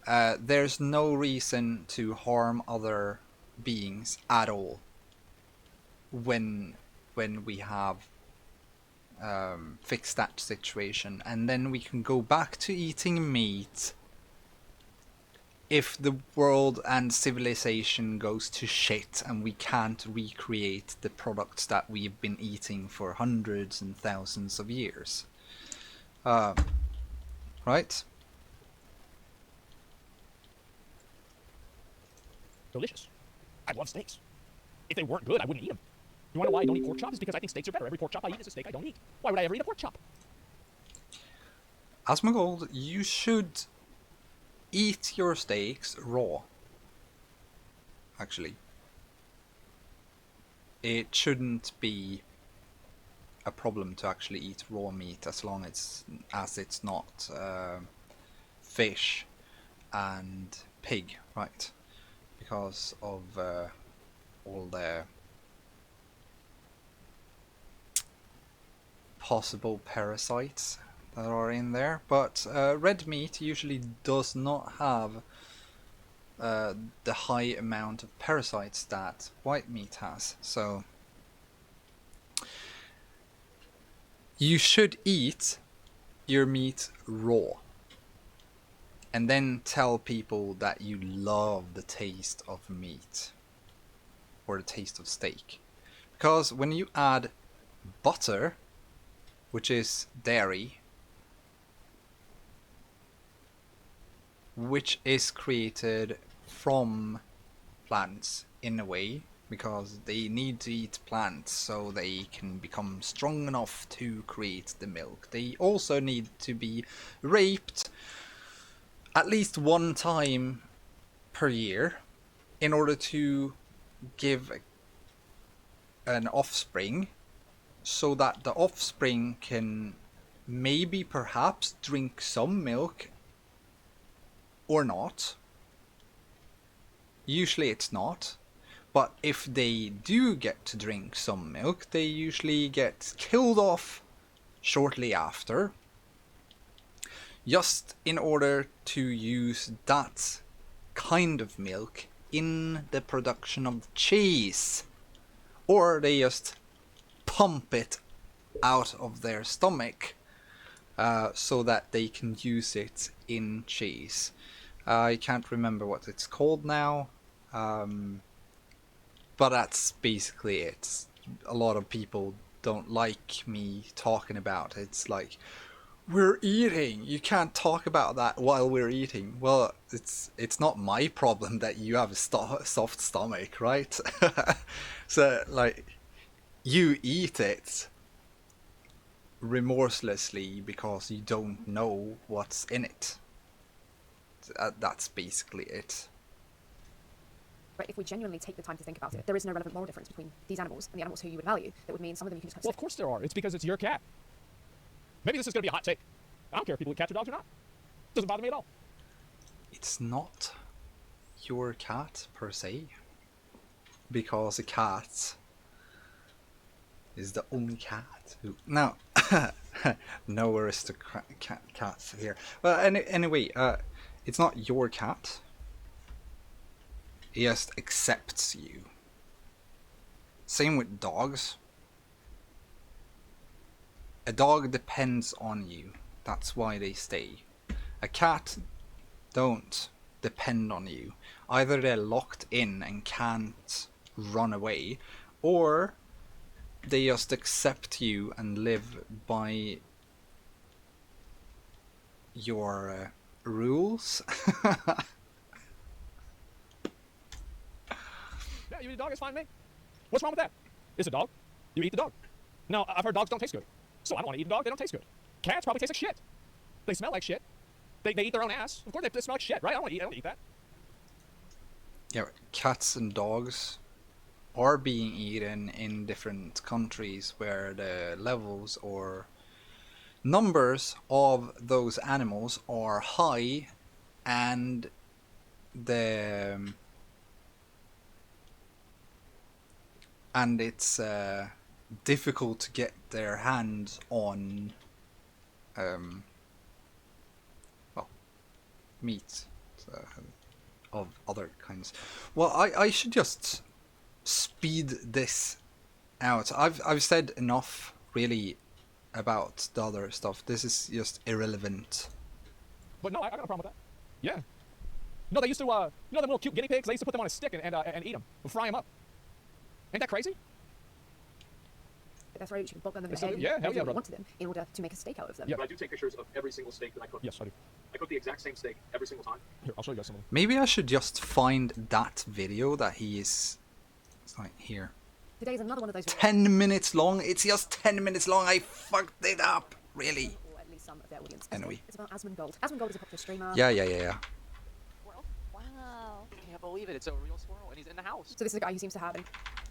There's no reason to harm other beings at all when we have fixed that situation, and then we can go back to eating meat if the world and civilization goes to shit and we can't recreate the products that we've been eating for hundreds and thousands of years. Right? Delicious. I love steaks. If they weren't good, I wouldn't eat them. You want to know why I don't eat pork chops? It's because I think steaks are better. Every pork chop I eat is a steak I don't eat. Why would I ever eat a pork chop? Asmongold, you should eat your steaks raw. Actually. It shouldn't be a problem to actually eat raw meat as long as it's not fish and pig, right? Because of all the possible parasites that are in there, but red meat usually does not have the high amount of parasites that white meat has. So you should eat your meat raw and then tell people that you love the taste of meat or the taste of steak, because when you add butter, which is dairy, which is created from plants in a way, because they need to eat plants so they can become strong enough to create the milk. They also need to be raped at least one time per year in order to give an offspring, so that the offspring can maybe perhaps drink some milk or not. Usually it's not. But if they do get to drink some milk, they usually get killed off shortly after, just in order to use that kind of milk in the production of cheese. Or they just pump it out of their stomach so that they can use it in cheese. I can't remember what it's called now. But that's basically it. A lot of people don't like me talking about it. It's like, we're eating. You can't talk about that while we're eating. Well, it's not my problem that you have a soft stomach, right? So, like, you eat it remorselessly because you don't know what's in it. That's basically it. But if we genuinely take the time to think about it, there is no relevant moral difference between these animals and the animals who you would value. That would mean some of them you can just kind Well, of course there are. It's because it's your cat. Maybe this is going to be a hot take. I don't care if people eat cats or dogs or not. Doesn't bother me at all. It's not your cat per se, because a cat is the only cat who... No, no aristocrat cats here. Well, anyway, it's not your cat. He just accepts you. Same with dogs. A dog depends on you. That's why they stay. A cat don't depend on you. Either they're locked in and can't run away, or they just accept you and live by your rules. Yeah, you eat a dog, it's fine, mate. What's wrong with that? It's a dog. You eat the dog. Now, I've heard dogs don't taste good. So I don't want to eat a dog, they don't taste good. Cats probably taste like shit. They smell like shit. They eat their own ass. Of course they smell like shit, right? I don't want to eat that. Yeah, cats and dogs are being eaten in different countries where the levels or numbers of those animals are high, and it's difficult to get their hands on meat of other kinds. Well, I should just speed this out. I've said enough really about the other stuff. This is just irrelevant. But no, I got no problem with that. Yeah. No, they used to, you know them little cute guinea pigs? They used to put them on a stick and eat them, and fry them up. Ain't that crazy? That's right, you can bog them in the So, head yeah, hell and yeah, do what brother. you want to them in order to make a steak out of them. Yeah. But I do take pictures of every single steak that I cook. Yes, I do. I cook the exact same steak every single time. Here, I'll show you guys some of them. Maybe I should just find that video that he is... It's like here. Today's another one of those 10 minutes long. It's just 10 minutes long. I fucked it up. Really. or at least some of their audience. Anyway. It's about Asmongold. Asmongold is a popular streamer. Yeah. Squirrel? Wow. I can't believe it. It's a real squirrel, and he's in the house. So this is a guy who seems to have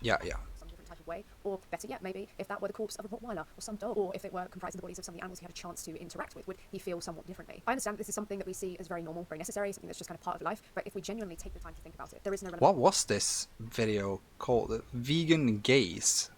Yeah. some different type of way, or better yet, maybe if that were the corpse of a Rottweiler or some dog, or if it were comprised of the bodies of some of the animals he had a chance to interact with, would he feel somewhat differently? I understand that this is something that we see as very normal, very necessary, something that's just kind of part of life, but if we genuinely take the time to think about it, there is no relevant... What was this video called? Vegan Gaze.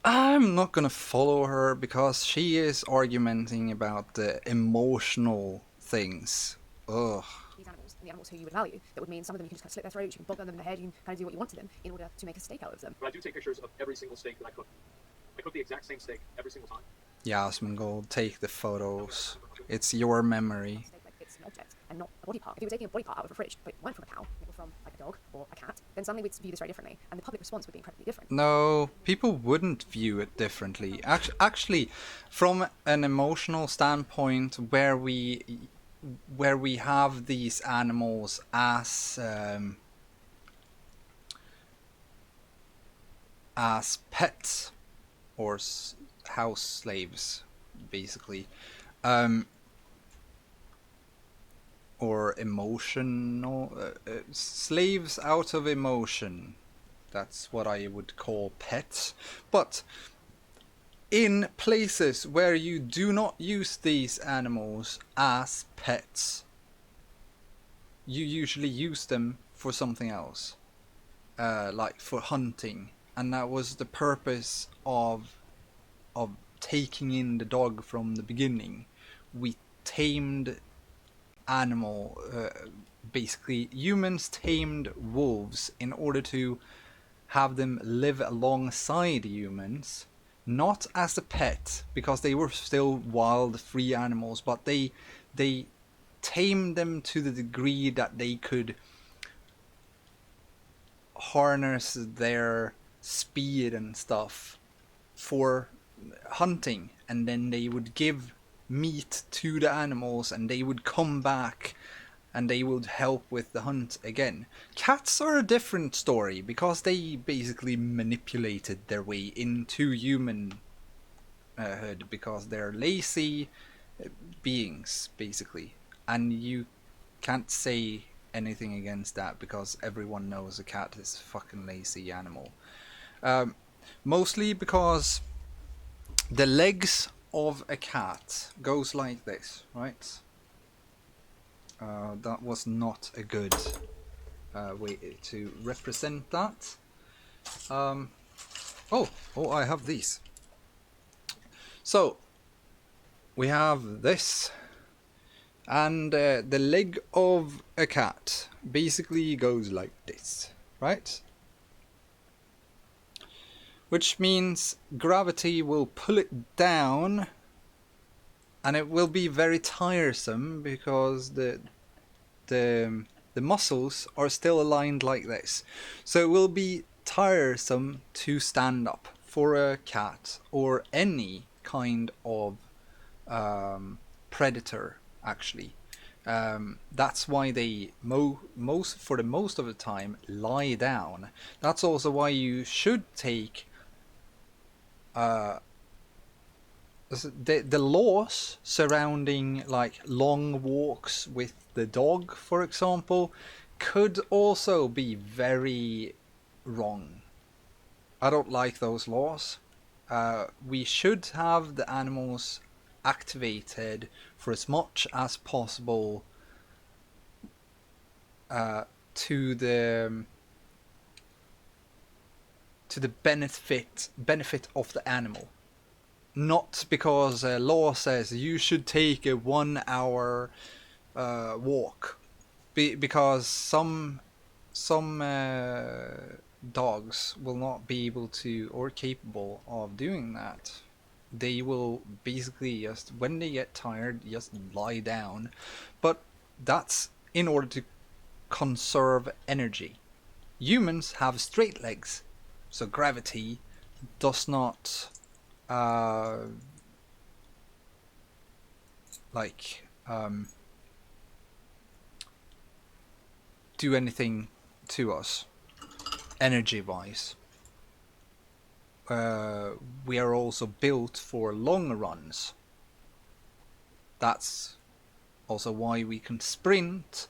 I'm not gonna follow her because she is argumenting about the emotional things. Ugh. These animals and the animals who you would value, that would mean some of them you can just kind of slit their throats, you can bog them in the head, you can kind of do what you want to them in order to make a steak out of them. But I do take pictures of every single steak that I cook. I cook the exact same steak every single time. Yeah, Asmongold, take the photos. It's your memory. Steak like it's an object and not a body part. If you were taking a body part out of a fridge, but it weren't from a cow, it was from like a dog or a cat, then suddenly we'd view this very differently, and the public response would be incredibly different. No, people wouldn't view it differently. Actually, from an emotional standpoint, where we have these animals as as pets or house slaves, basically, or emotional slaves out of emotion. That's what I would call pets. But in places where you do not use these animals as pets, you usually use them for something else, like for hunting, and that was the purpose of taking in the dog from the beginning. We tamed animal, basically humans tamed wolves in order to have them live alongside humans, not as a pet, because they were still wild, free animals, but they tamed them to the degree that they could harness their speed and stuff for hunting, and then they would give meat to the animals and they would come back and they would help with the hunt again. Cats are a different story because they basically manipulated their way into humanhood because they're lazy beings, basically. And you can't say anything against that because everyone knows a cat is a fucking lazy animal. Mostly because the legs of a cat goes like this, right? That was not a good way to represent that. Oh, I have these. So, we have this. And the leg of a cat basically goes like this, right? Which means gravity will pull it down, and it will be very tiresome because the muscles are still aligned like this. So it will be tiresome to stand up for a cat or any kind of predator, actually. That's why they for the most of the time lie down. That's also why you should take the laws surrounding like long walks with the dog, for example, could also be very wrong. I don't like those laws. We should have the animals activated for as much as possible to the benefit of the animal. Not because law says you should take a 1 hour walk, because some dogs will not be able to or capable of doing that. They will basically just, when they get tired, just lie down. But that's in order to conserve energy. Humans have straight legs, so gravity does not do anything to us energy wise. We are also built for long runs. That's also why we can sprint,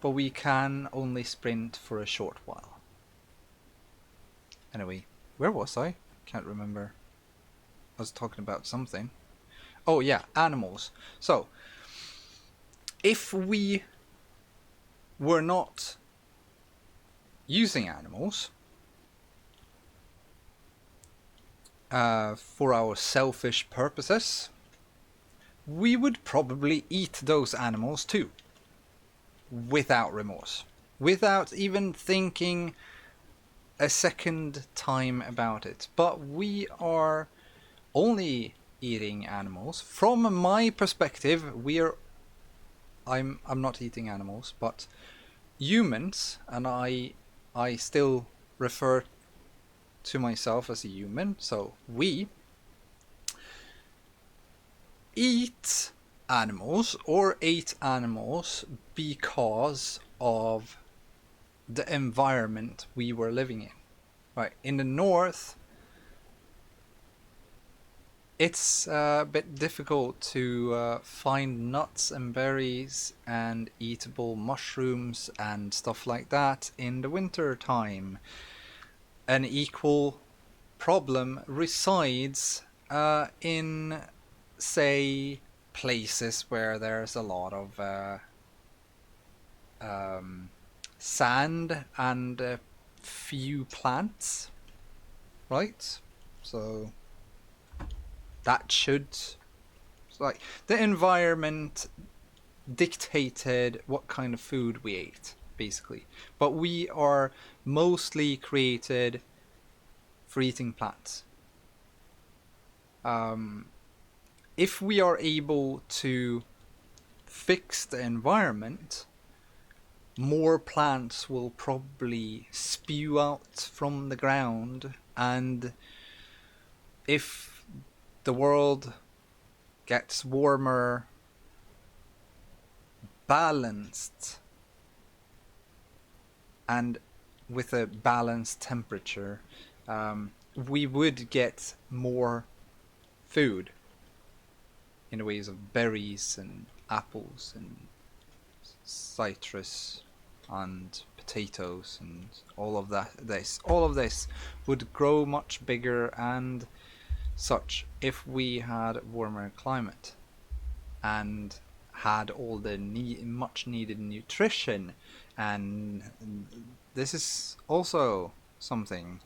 but we can only sprint for a short while. Anyway, where was I? Can't remember. I was talking about something. Oh yeah, animals. So, if we were not using animals for our selfish purposes, we would probably eat those animals too, without remorse, without even thinking a second time about it. But we are only eating animals. From my perspective, I'm not eating animals, but humans, and I still refer to myself as a human, so we eat animals or ate animals because of the environment we were living in. Right, in the north it's a bit difficult to find nuts and berries and eatable mushrooms and stuff like that in the winter time. An equal problem resides in, say, places where there's a lot of sand and few plants, right? So that should, like, the environment dictated what kind of food we ate, basically. But we are mostly created for eating plants. If we are able to fix the environment, more plants will probably spew out from the ground, and if the world gets warmer, balanced, and with a balanced temperature, we would get more food in the ways of berries and apples and citrus and potatoes and all of this would grow much bigger and such if we had a warmer climate and had all the much needed nutrition. And this is also something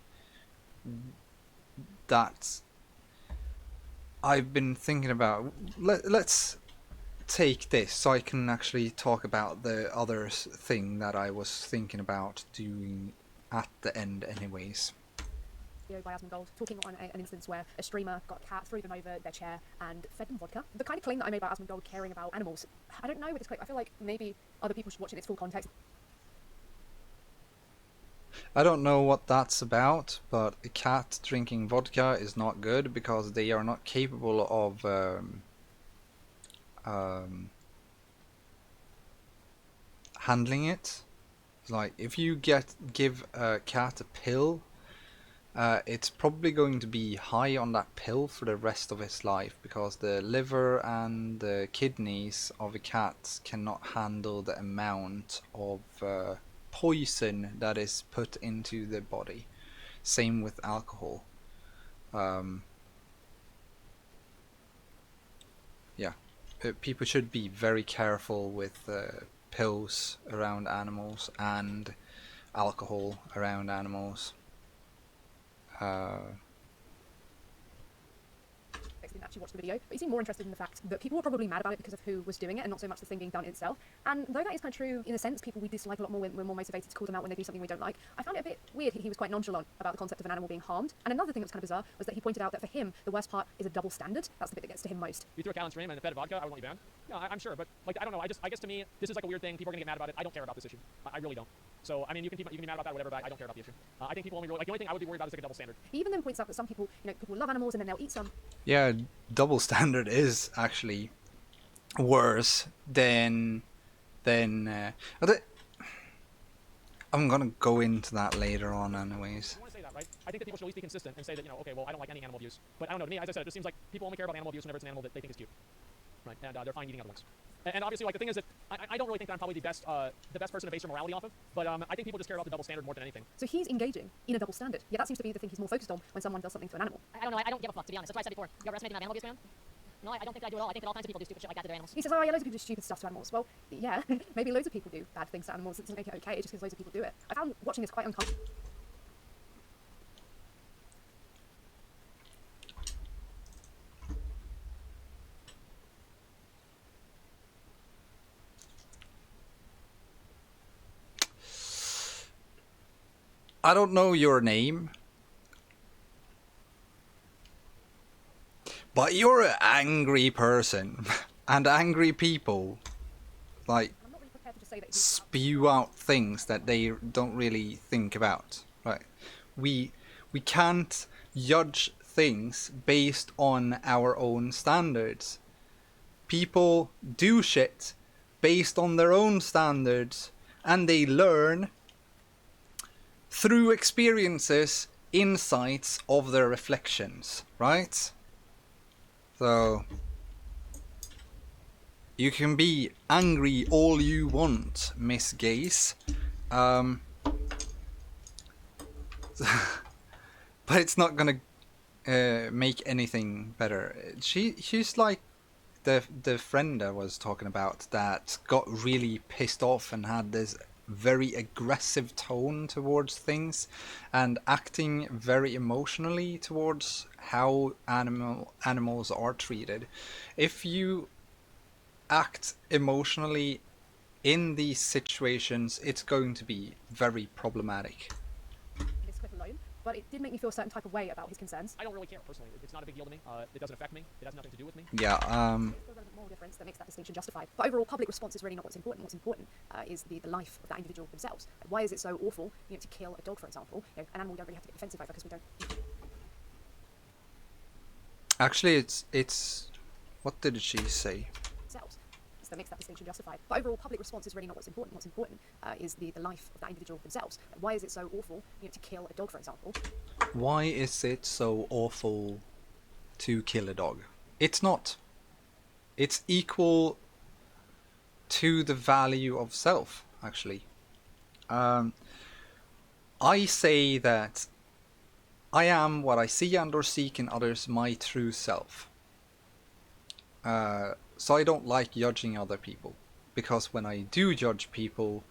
that I've been thinking about. Let's take this so I can actually talk about the other thing that I was thinking about doing at the end anyways. Video by Asmongold talking on an instance where a streamer got a cat, threw them over their chair and fed them vodka. The kind of claim that I made about Asmongold caring about animals, I don't know with this clip. I feel like maybe other people should watch it in its full context. I don't know what that's about, but a cat drinking vodka is not good because they are not capable of handling it. Like, if you give a cat a pill, it's probably going to be high on that pill for the rest of its life because the liver and the kidneys of a cat cannot handle the amount of poison that is put into the body. Same with alcohol. Yeah, people should be very careful with pills around animals and alcohol around animals. Didn't actually watch the video, but he seemed more interested in the fact that people were probably mad about it because of who was doing it and not so much the thing being done itself. And though that is kind of true in a sense, people we dislike a lot more when we're more motivated to call them out when they do something we don't like. I found it a bit weird he was quite nonchalant about the concept of an animal being harmed. And another thing that was kind of bizarre was that he pointed out that for him the worst part is a double standard. That's the bit that gets to him most. You threw a cow on stream and fed it vodka, I would want you banned. Yeah, I'm sure, but like I don't know. I guess to me this is like a weird thing. People are gonna get mad about it. I don't care about this issue. I really don't. So I mean, you can be mad about that, or whatever, but I don't care about the issue. I think people only like the only thing I would be worried about is like a double standard. He even then points out that some people, people love animals and then they'll eat some. Yeah, double standard is actually worse than I'm gonna go into that later on anyways. I want to say that, right? I think that people should at least be consistent and say that, okay, well, I don't like any animal abuse. But I don't know, to me, as I said, it just seems like people only care about animal abuse whenever it's an animal that they think is cute. Right? And they're fine eating other ones. And obviously, like, the thing is that I don't really think that I'm probably the best person to base your morality off of, but I think people just care about the double standard more than anything. So he's engaging in a double standard. Yeah, that seems to be the thing he's more focused on when someone does something to an animal. I don't know. I don't give a fuck, to be honest. That's what I said before. You're estimating that animal abuse, man? No, I don't think that I do at all. I think that all kinds of people do stupid shit like that to their animals. He says, oh yeah, loads of people do stupid stuff to animals. Well, yeah, maybe loads of people do bad things to animals. It doesn't make it okay, just because loads of people do it. I found watching this quite uncomfortable. I don't know your name, but you're an angry person, and angry people, like, I'm not really prepared to just say that he's spew out things that they don't really think about. Right? We can't judge things based on our own standards. People do shit based on their own standards, and they learn through experiences, insights of their reflections, right? So you can be angry all you want, Miss Gaze. But it's not gonna make anything better. She's like the friend I was talking about that got really pissed off and had this very aggressive tone towards things and acting very emotionally towards how animals are treated. If you act emotionally in these situations, it's going to be very problematic. This clip alone, but it did make me feel a certain type of way about his concerns. I don't really care personally. It's not a big deal to me. It doesn't affect me. It has nothing to do with me. Yeah, There's no relevant moral difference that makes that distinction justified. But overall, public response is really not what's important. What's important is the life of that individual themselves. Why is it so awful, to kill a dog, for example? An animal we don't really have to get defensive over because we don't. actually it's what did she say? Themselves. That makes that distinction justified. But overall, public response is really not what's important. What's important is the life of that individual themselves. Why is it so awful, to kill a dog, for example? Why is it so awful to kill a dog? It's not. It's equal to the value of self, actually. I say that I am what I see and or seek in others, my true self. So I don't like judging other people, because when I do judge people,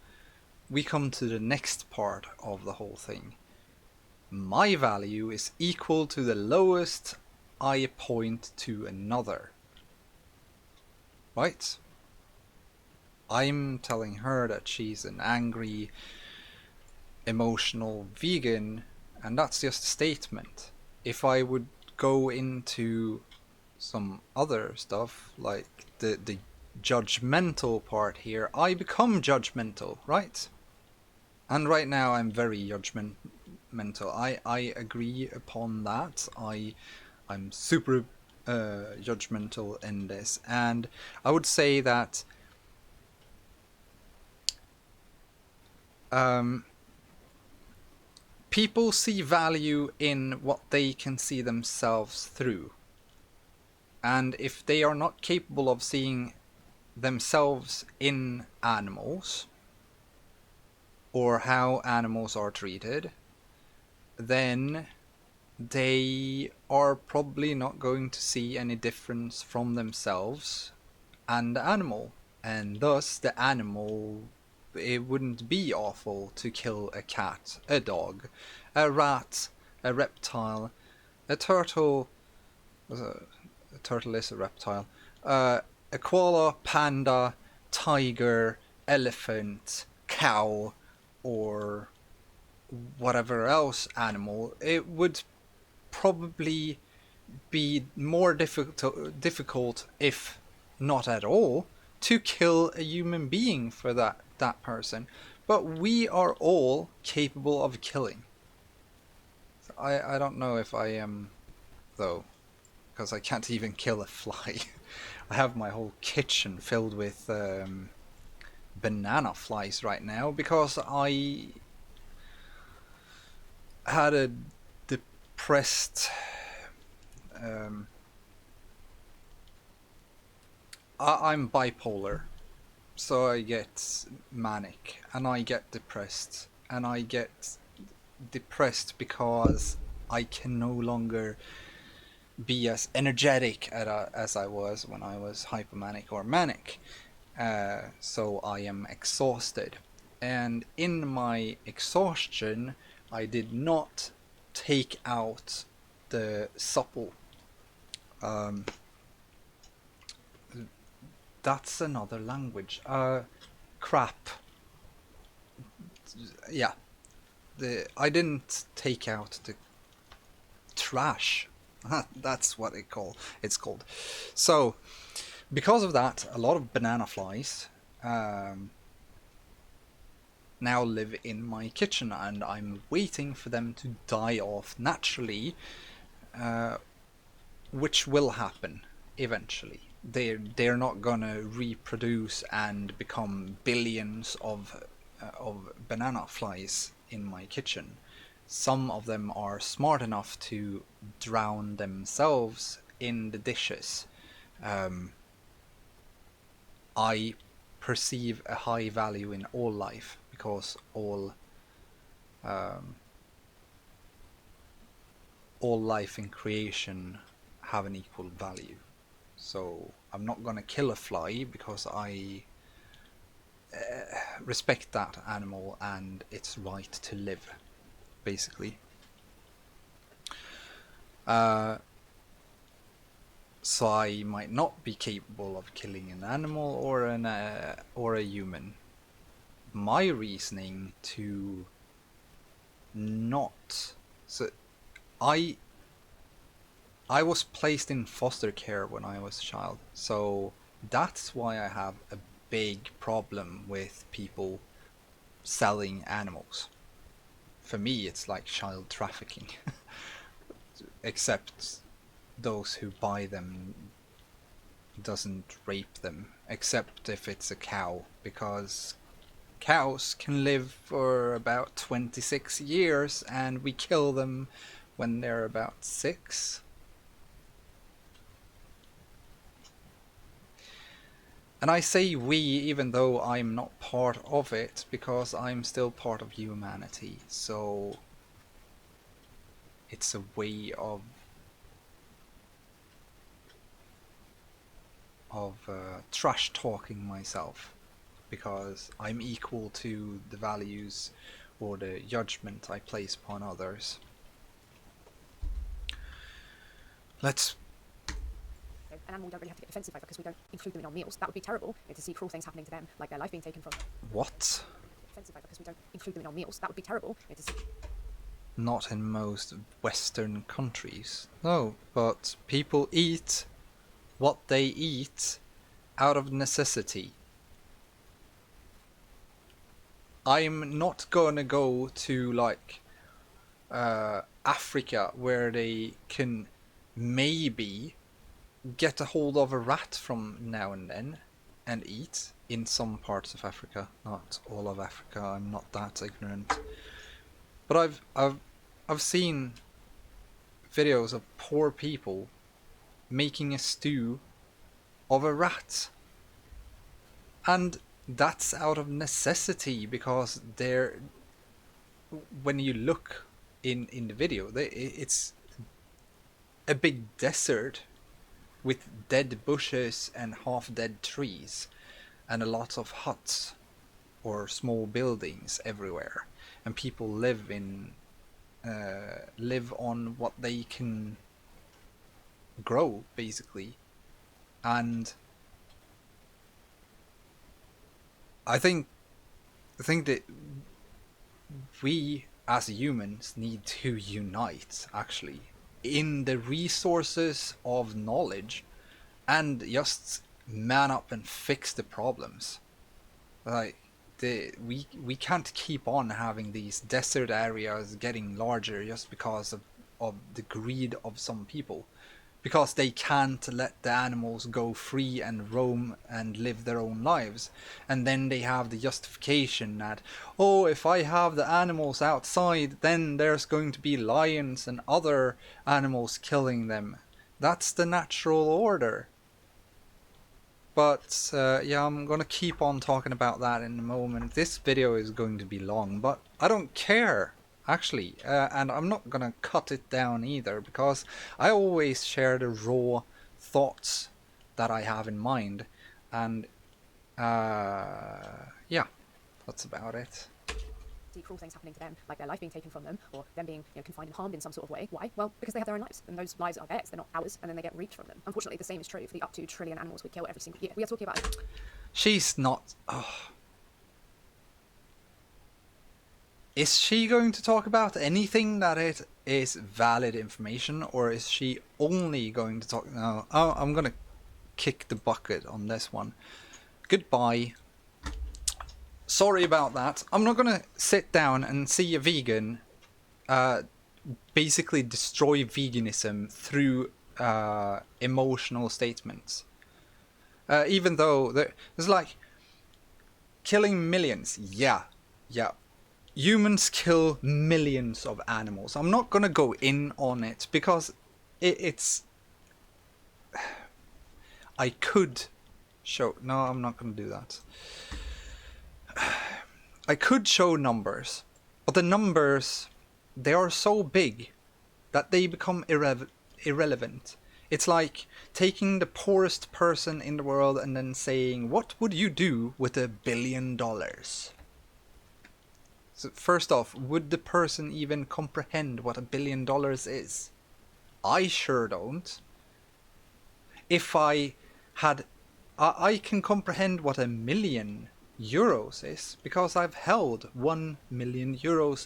we come to the next part of the whole thing. My value is equal to the lowest I point to another. Right? I'm telling her that she's an angry, emotional vegan, and that's just a statement. If I would go into some other stuff, like the judgmental part here, I become judgmental, right? And right now I'm very judgmental. I agree upon that. I'm super judgmental in this, and I would say that people see value in what they can see themselves through. And if they are not capable of seeing themselves in animals, or how animals are treated, then they are probably not going to see any difference from themselves and the animal. And thus the animal, it wouldn't be awful to kill a cat, a dog, a rat, a reptile, a turtle. A turtle is a reptile. A koala, panda, tiger, elephant, cow, or whatever else animal. It would probably be more difficult, if not at all, to kill a human being for that person. But we are all capable of killing. So I don't know if I am, though, because I can't even kill a fly. I have my whole kitchen filled with banana flies right now because I had a depressed I'm bipolar, so I get manic and I get depressed, and I get depressed because I can no longer be as energetic as I was when I was hypomanic or manic. So I am exhausted, and in my exhaustion I did not take out the supple. That's another language. Crap. Yeah. I didn't take out the trash. That's what it's called. So, because of that, a lot of banana flies now live in my kitchen, and I'm waiting for them to die off naturally, which will happen eventually. They're not gonna reproduce and become billions of banana flies in my kitchen. Some of them are smart enough to drown themselves in the dishes, I perceive a high value in all life, because all life in creation have an equal value. So I'm not gonna kill a fly because I respect that animal and its right to live, basically. So I might not be capable of killing an animal or a human. My reasoning to not... So I was placed in foster care when I was a child, so that's why I have a big problem with people selling animals. For me, it's like child trafficking. Except those who buy them doesn't rape them, except if it's a cow, because cows can live for about 26 years and we kill them when they're about 6. And I say we even though I'm not part of it, because I'm still part of humanity, so it's a way of trash talking myself, because I'm equal to the values or the judgment I place upon others. Let's... An animal we don't really have to get defensive over because we don't include them in our meals. That would be terrible, to see cruel things happening to them, like their life being taken from them. What? Defensive over because we don't include them in our meals. That would be terrible, to see... Not in most Western countries. No, but people eat what they eat out of necessity. I'm not gonna go to like Africa where they can maybe get a hold of a rat from now and then and eat. In some parts of Africa, not all of Africa. I'm not that ignorant. But I've seen videos of poor people making a stew of a rat, and that's out of necessity, because they're... when you look in the video, it's a big desert with dead bushes and half-dead trees and a lot of huts or small buildings everywhere, and people live on what they can grow, basically. And I think that we as humans need to unite, actually, in the resources of knowledge, and just man up and fix the problems. Like, we can't keep on having these desert areas getting larger just because of the greed of some people, because they can't let the animals go free and roam and live their own lives. And then they have the justification that, oh, if I have the animals outside, then there's going to be lions and other animals killing them. That's the natural order. But yeah, I'm gonna keep on talking about that in a moment. This video is going to be long, but I don't care, actually. And I'm not gonna cut it down either, because I always share the raw thoughts that I have in mind. And yeah, that's about it. See cruel things happening to them, like their life being taken from them, or them being confined and harmed in some sort of way. Why? Well, because they have their own lives, and those lives are theirs, they're not ours, and then they get reaped from them. Unfortunately, the same is true for the up to 1 trillion animals we kill every single year. We are talking about... She's not... Is she going to talk about anything that it is valid information, or is she only going to talk... No, oh, I'm gonna kick the bucket on this one. Goodbye. Sorry about that. I'm not gonna sit down and see a vegan basically destroy veganism through emotional statements. Even though there's like killing millions. Yeah. Humans kill millions of animals. I'm not gonna go in on it because it's I could show... No, I'm not going to do that. I could show numbers, but the numbers, they are so big that they become irrelevant. It's like taking the poorest person in the world and then saying, what would you do with $1 billion? So first off, would the person even comprehend what $1 billion is? I sure don't. If I had... I can comprehend what €1 million is because I've held €1 million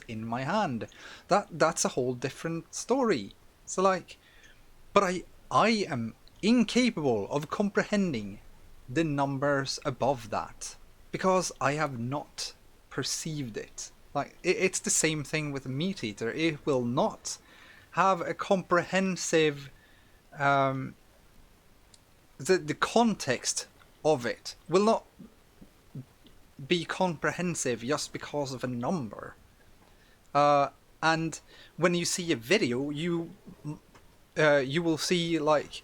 in my hand. That's a whole different story. So like, but I am incapable of comprehending the numbers above that because I have not perceived it. Like it's the same thing with a meat eater. It will not have a comprehensive the context of it will not be comprehensive just because of a number. And when you see a video, you will see like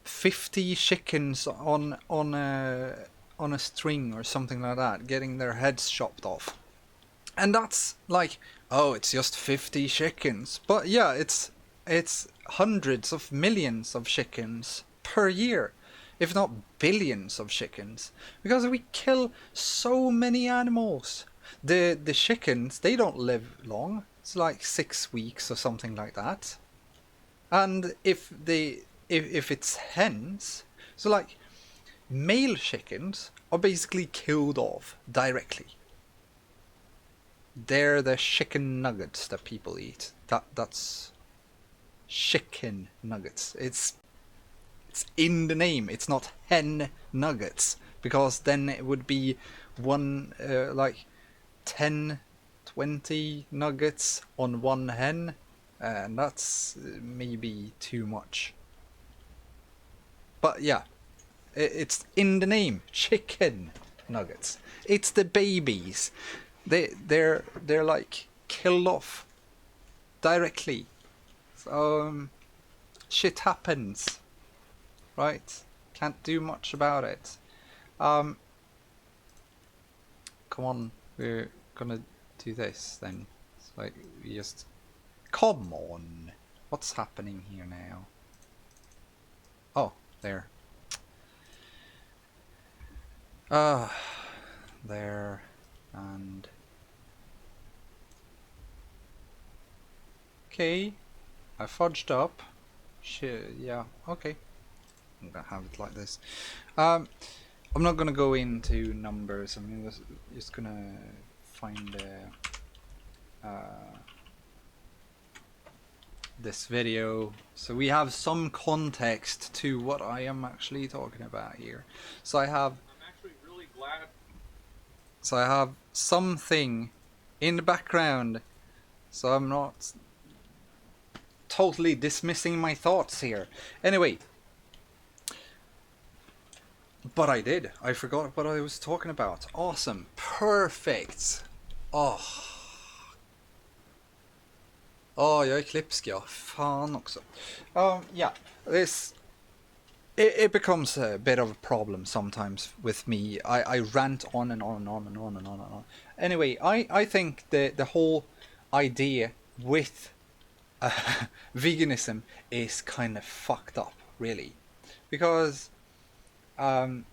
50 chickens on a string or something like that, getting their heads chopped off, and that's like, oh, it's just 50 chickens. But yeah, it's hundreds of millions of chickens per year, if not billions of chickens, because we kill so many animals. The chickens, they don't live long. It's like 6 weeks or something like that. And if it's hens, so like male chickens are basically killed off directly. They're the chicken nuggets that people eat. That's chicken nuggets. It's in the name. It's not hen nuggets, because then it would be one like 10, 20 nuggets on one hen, and that's maybe too much. But yeah, it's in the name, chicken nuggets. It's the babies. They're like killed off directly. So shit happens, right? Can't do much about it. Come on, we're gonna do this then. It's like we just... Come on! What's happening here now? Oh, there. There, and... Okay, I fudged up. Shit, yeah, okay. I'm gonna have it like this. I'm not gonna go into numbers. I'm just gonna find this video so we have some context to what I am actually talking about here. So I'm actually really glad. So I have something in the background, so I'm not totally dismissing my thoughts here. Anyway. But I did. I forgot what I was talking about. Awesome. Perfect. Oh. Ja, jag är klipsk, ja. Fan också. Yeah, this... It becomes a bit of a problem sometimes with me. I rant on and on and on and on and on and on. Anyway, I think the whole idea with veganism is kind of fucked up, really. Because... so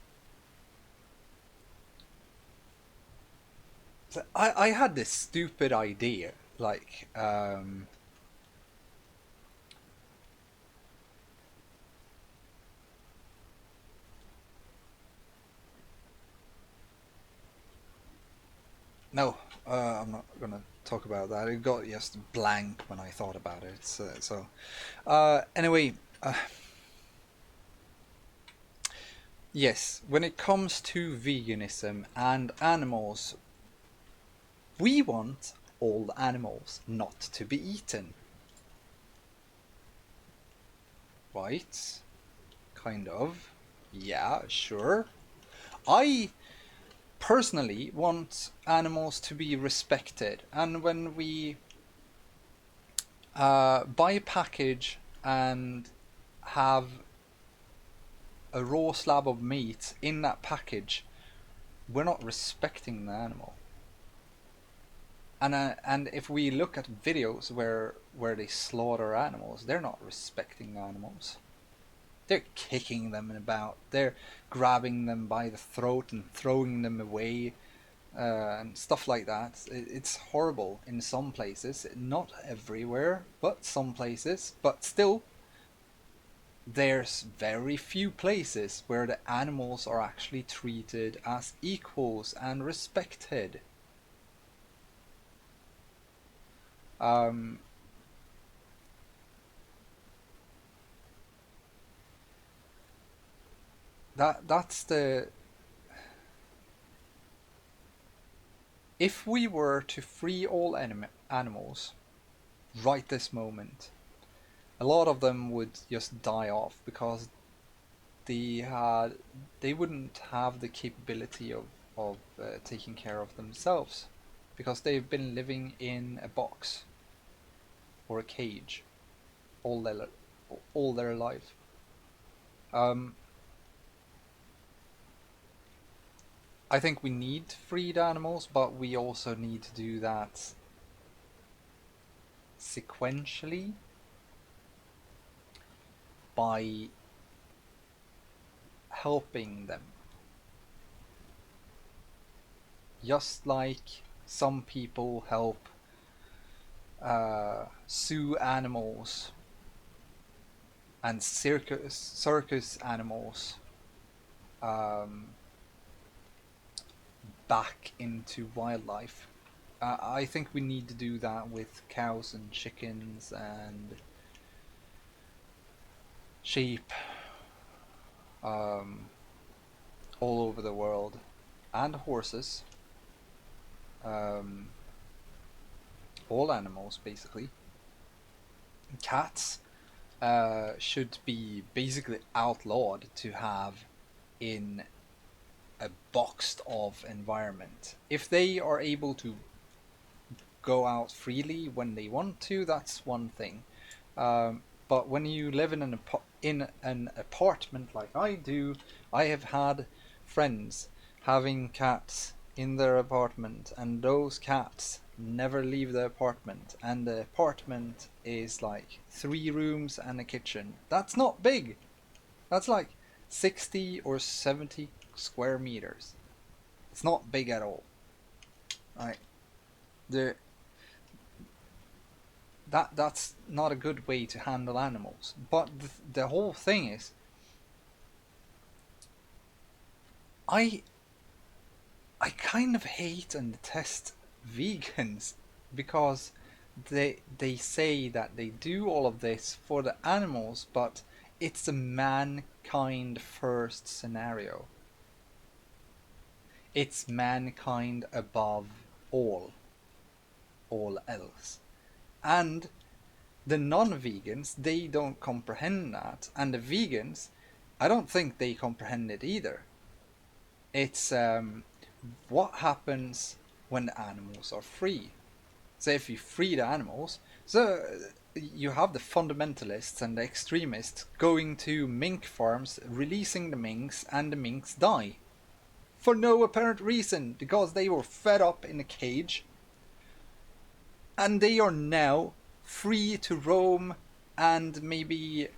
I had this stupid idea, like, no, I'm not gonna talk about that. It got just blank when I thought about it. So anyway, yes, when it comes to veganism and animals, we want all animals not to be eaten. Right? Kind of. Yeah, sure. I personally want animals to be respected, and when we buy a package and have a raw slab of meat in that package, we're not respecting the animal. And if we look at videos where they slaughter animals, they're not respecting the animals. They're kicking them about. They're grabbing them by the throat and throwing them away, and stuff like that. It's horrible in some places, not everywhere, but some places. But still, there's very few places where the animals are actually treated as equals and respected. That's the... If we were to free all animals right this moment, a lot of them would just die off because they wouldn't have the capability of taking care of themselves, because they've been living in a box or a cage all their life. I think we need freed animals, but we also need to do that sequentially by helping them. Just like some people help zoo animals and circus animals back into wildlife. I think we need to do that with cows and chickens and sheep all over the world, and horses. All animals, basically. Cats should be basically outlawed to have in a boxed off environment. If they are able to go out freely when they want to, that's one thing. But when you live in an apartment like I do, I have had friends having cats in their apartment, and those cats never leave the apartment, and the apartment is like 3 rooms and a kitchen. That's not big. That's like 60 or 70 square meters. It's not big at all. That's not a good way to handle animals. But the whole thing is, I kind of hate and detest vegans because they say that they do all of this for the animals, but it's a mankind first scenario. It's mankind above all else. And the non-vegans, they don't comprehend that, and the vegans, I don't think they comprehend it either. It's what happens when the animals are free. So if you free the animals, so you have the fundamentalists and the extremists going to mink farms, releasing the minks, and the minks die. For no apparent reason, because they were fed up in a cage, and they are now free to roam, and maybe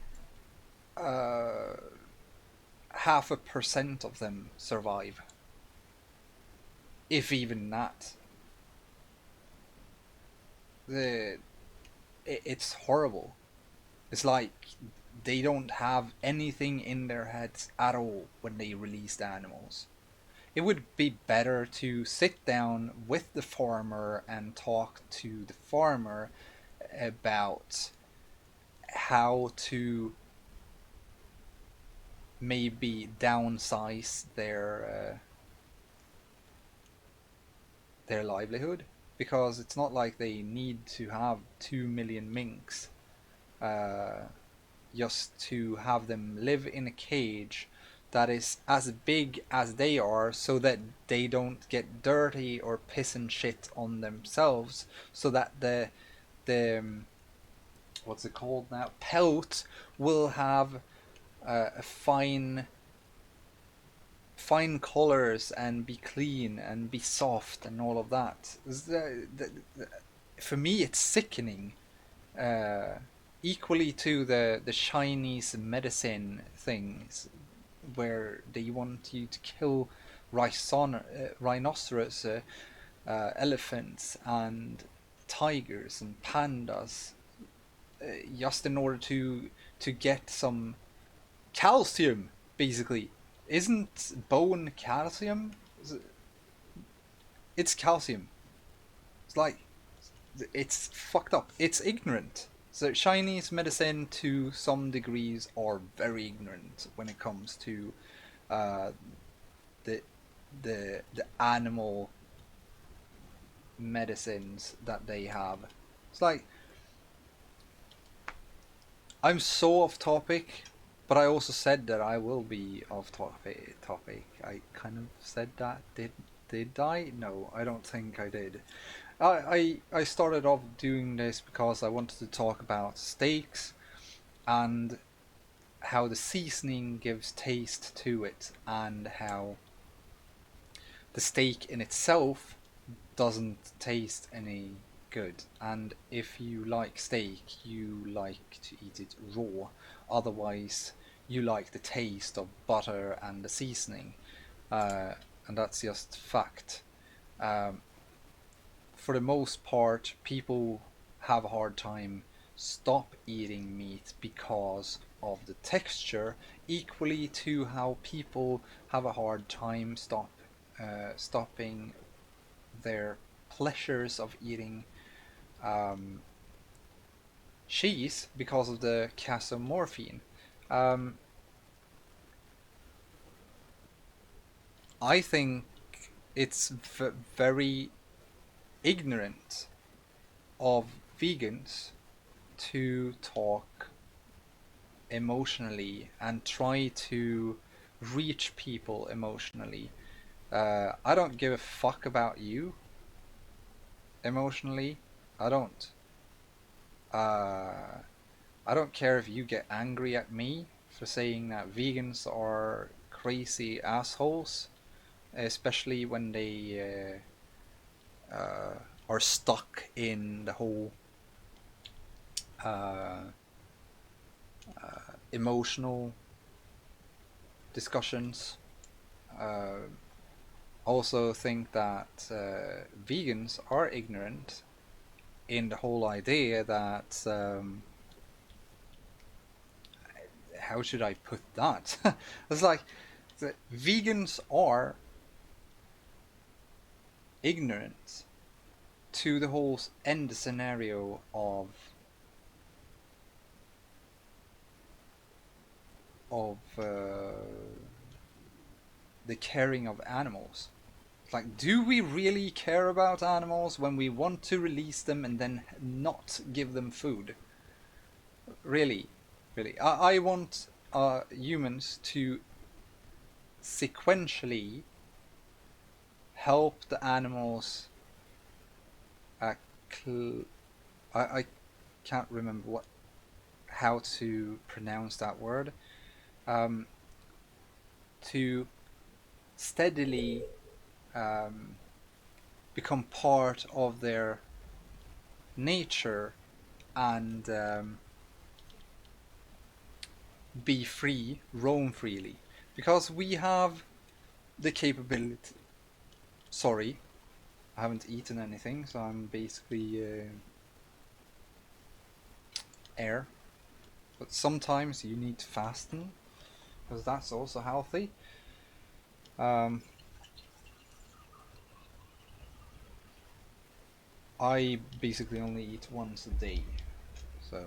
0.5% of them survive. If even that. It's horrible. It's like they don't have anything in their heads at all when they release the animals. It would be better to sit down with the farmer and talk to the farmer about how to maybe downsize their livelihood, because it's not like they need to have 2 million minks just to have them live in a cage that is as big as they are, so that they don't get dirty or piss and shit on themselves, so that the what's it called now, pelt will have a fine fine colors and be clean and be soft and all of that. For me, it's sickening. Equally to the Chinese medicine things, where they want you to kill rhinoceros, elephants, and tigers and pandas, just in order to get some calcium, basically. Isn't bone calcium? It's calcium. It's like, it's fucked up. It's ignorant. So Chinese medicine, to some degrees, are very ignorant when it comes to the animal medicines that they have. It's like, I'm so off topic, but I also said that I will be off topic. I kind of said that. Did I? No, I don't think I did. I started off doing this because I wanted to talk about steaks and how the seasoning gives taste to it, and how the steak in itself doesn't taste any good. And if you like steak, you like to eat it raw. Otherwise, you like the taste of butter and the seasoning. And that's just fact. For the most part, people have a hard time stop eating meat because of the texture, equally to how people have a hard time stopping their pleasures of eating cheese because of the casomorphine. I think it's very ignorant of vegans to talk emotionally and try to reach people emotionally. I don't give a fuck about you emotionally. I don't. I don't care if you get angry at me for saying that vegans are crazy assholes, especially when they are stuck in the whole emotional discussions. Also think that vegans are ignorant in the whole idea that how should I put that? It's like the vegans are ignorant to the whole end scenario of the caring of animals. Like, do we really care about animals when we want to release them and then not give them food? Really, really. I want humans to sequentially help the animals. I can't remember how to pronounce that word. To steadily become part of their nature and be free, roam freely, because we have the capability. Sorry, I haven't eaten anything, so I'm basically air. But sometimes you need to fasten, because that's also healthy. I basically only eat once a day, so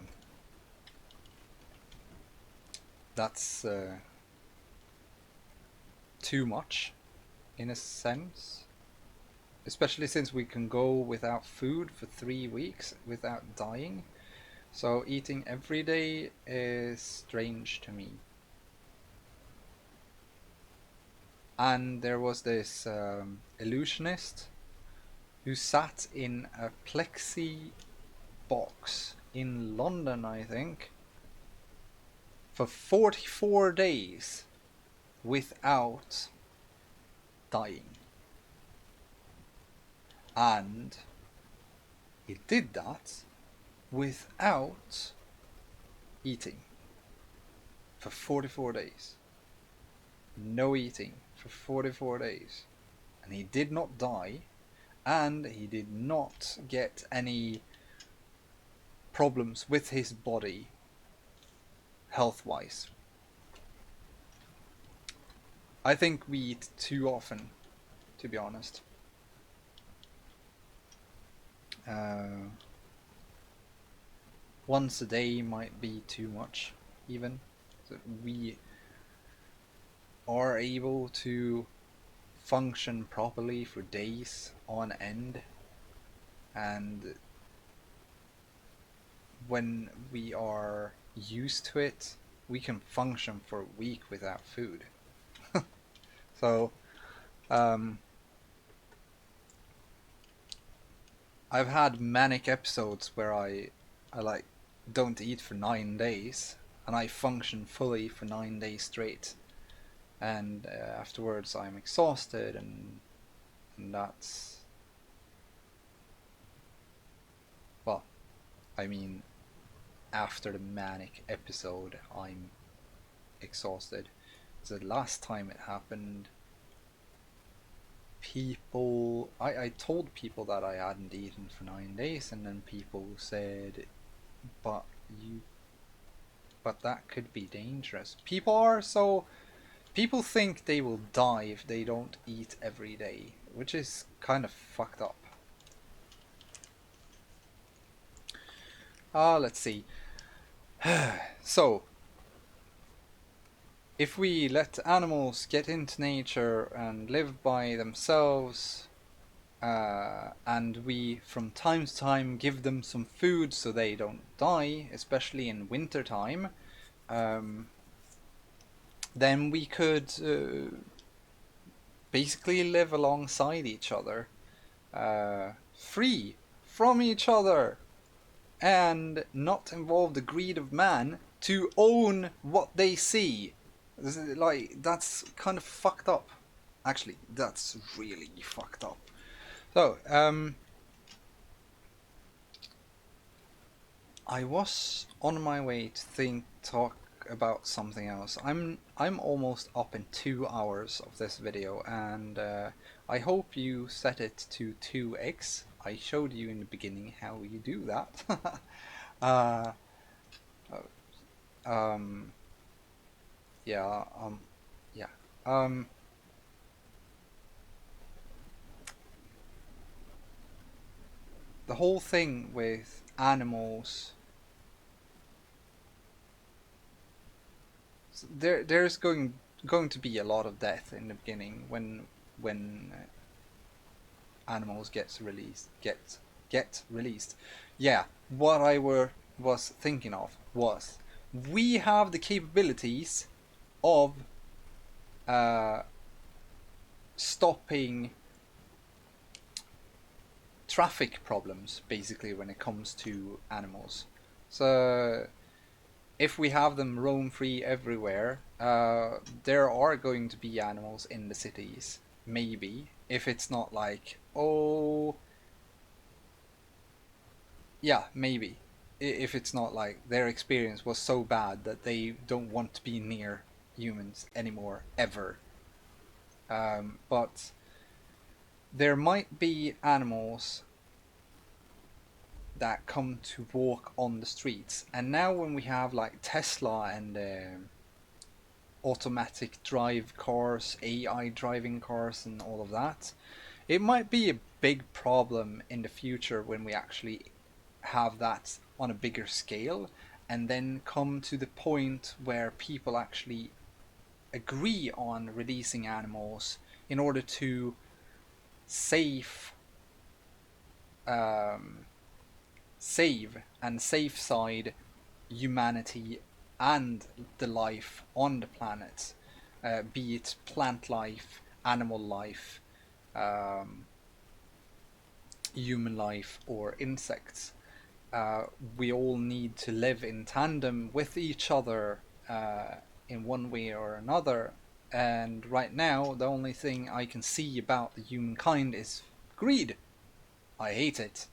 that's too much in a sense, especially since we can go without food for 3 weeks without dying. So eating every day is strange to me. And there was this illusionist who sat in a plexi box in London, I think, for 44 days without dying. And he did that without eating for 44 days. No eating for 44 days. And he did not die, and he did not get any problems with his body health-wise. I think we eat too often, to be honest. Once a day might be too much, even. So we are able to function properly for days on end, and when we are used to it, we can function for a week without food. So I've had manic episodes where I like don't eat for 9 days, and I function fully for 9 days straight, and afterwards I'm exhausted, and that's, well, I mean, after the manic episode I'm exhausted. The last time it happened, I told people that I hadn't eaten for 9 days, and then people said, but that could be dangerous. People think they will die if they don't eat every day, which is kind of fucked up. Let's see. So, if we let animals get into nature and live by themselves, and we from time to time give them some food so they don't die, especially in winter time, then we could basically live alongside each other, free from each other, and not involve the greed of man to own what they see. Like, that's kind of fucked up. Actually, that's really fucked up. So, I was on my way to talk about something else. I'm almost up in 2 hours of this video, and I hope you set it to 2x. I showed you in the beginning how you do that. The whole thing with animals, there's going to be a lot of death in the beginning when animals get released. Yeah, what I was thinking of was, we have the capabilities of stopping traffic problems, basically, when it comes to animals. So if we have them roam free everywhere, there are going to be animals in the cities, maybe, if it's not like, oh, yeah, maybe, if it's not like their experience was so bad that they don't want to be near humans anymore, ever. But there might be animals that come to walk on the streets, and now when we have like Tesla and automatic drive cars, AI driving cars and all of that, it might be a big problem in the future when we actually have that on a bigger scale, and then come to the point where people actually agree on releasing animals in order to save and safe side humanity and the life on the planet, be it plant life, animal life, human life, or insects. We all need to live in tandem with each other in one way or another, And right now, the only thing I can see about the humankind is greed. I hate it.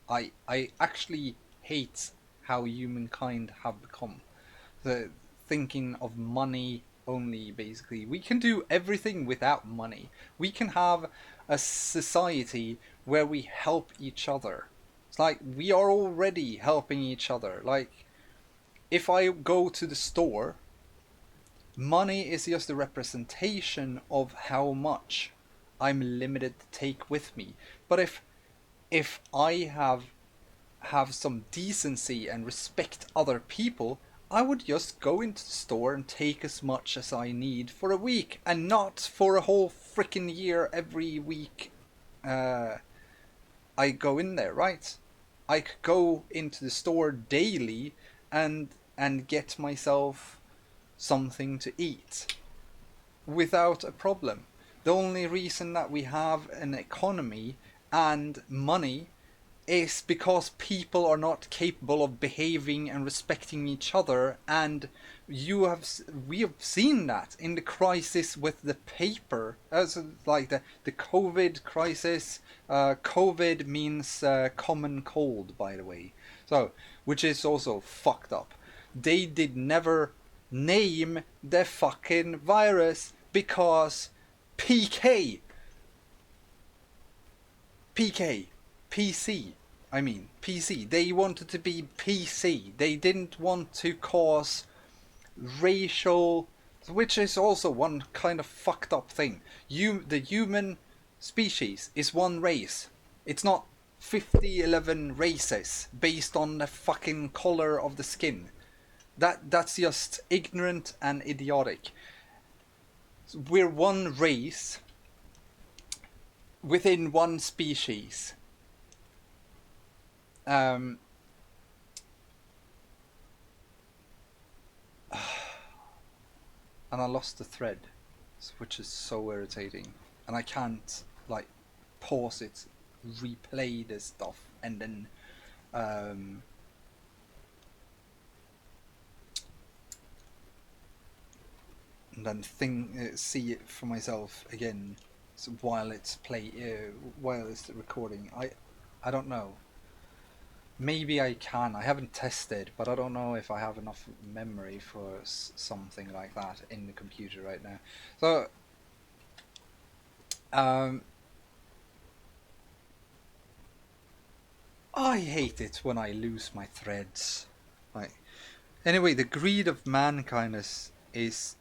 I actually hate how humankind have become. The thinking of money only, basically. We can do everything without money. We can have a society where we help each other. It's like we are already helping each other. Like, if I go to the store, money is just a representation of how much I'm limited to take with me. But if I have some decency and respect other people, I would just go into the store and take as much as I need for a week, and not for a whole freaking year every week I go in there, right? I could go into the store daily and get myself something to eat without a problem. The only reason that we have an economy and money is because people are not capable of behaving and respecting each other, and we have seen that in the crisis with the paper, as like the COVID crisis. COVID means common cold, by the way, so which is also fucked up. They did never name the fucking virus because PK PK PC. I mean, PC. They wanted to be PC. They didn't want to cause racial, which is also one kind of fucked up thing. The human species is one race. It's not 11 races based on the fucking color of the skin. That's just ignorant and idiotic. We're one race within one species. And I lost the thread, which is so irritating. And I can't, like, pause it, replay this stuff, and then see it for myself again while it's while it's recording. I don't know. Maybe I can. I haven't tested, but I don't know if I have enough memory for something like that in the computer right now. So, I hate it when I lose my threads. Like, anyway, the greed of mankind is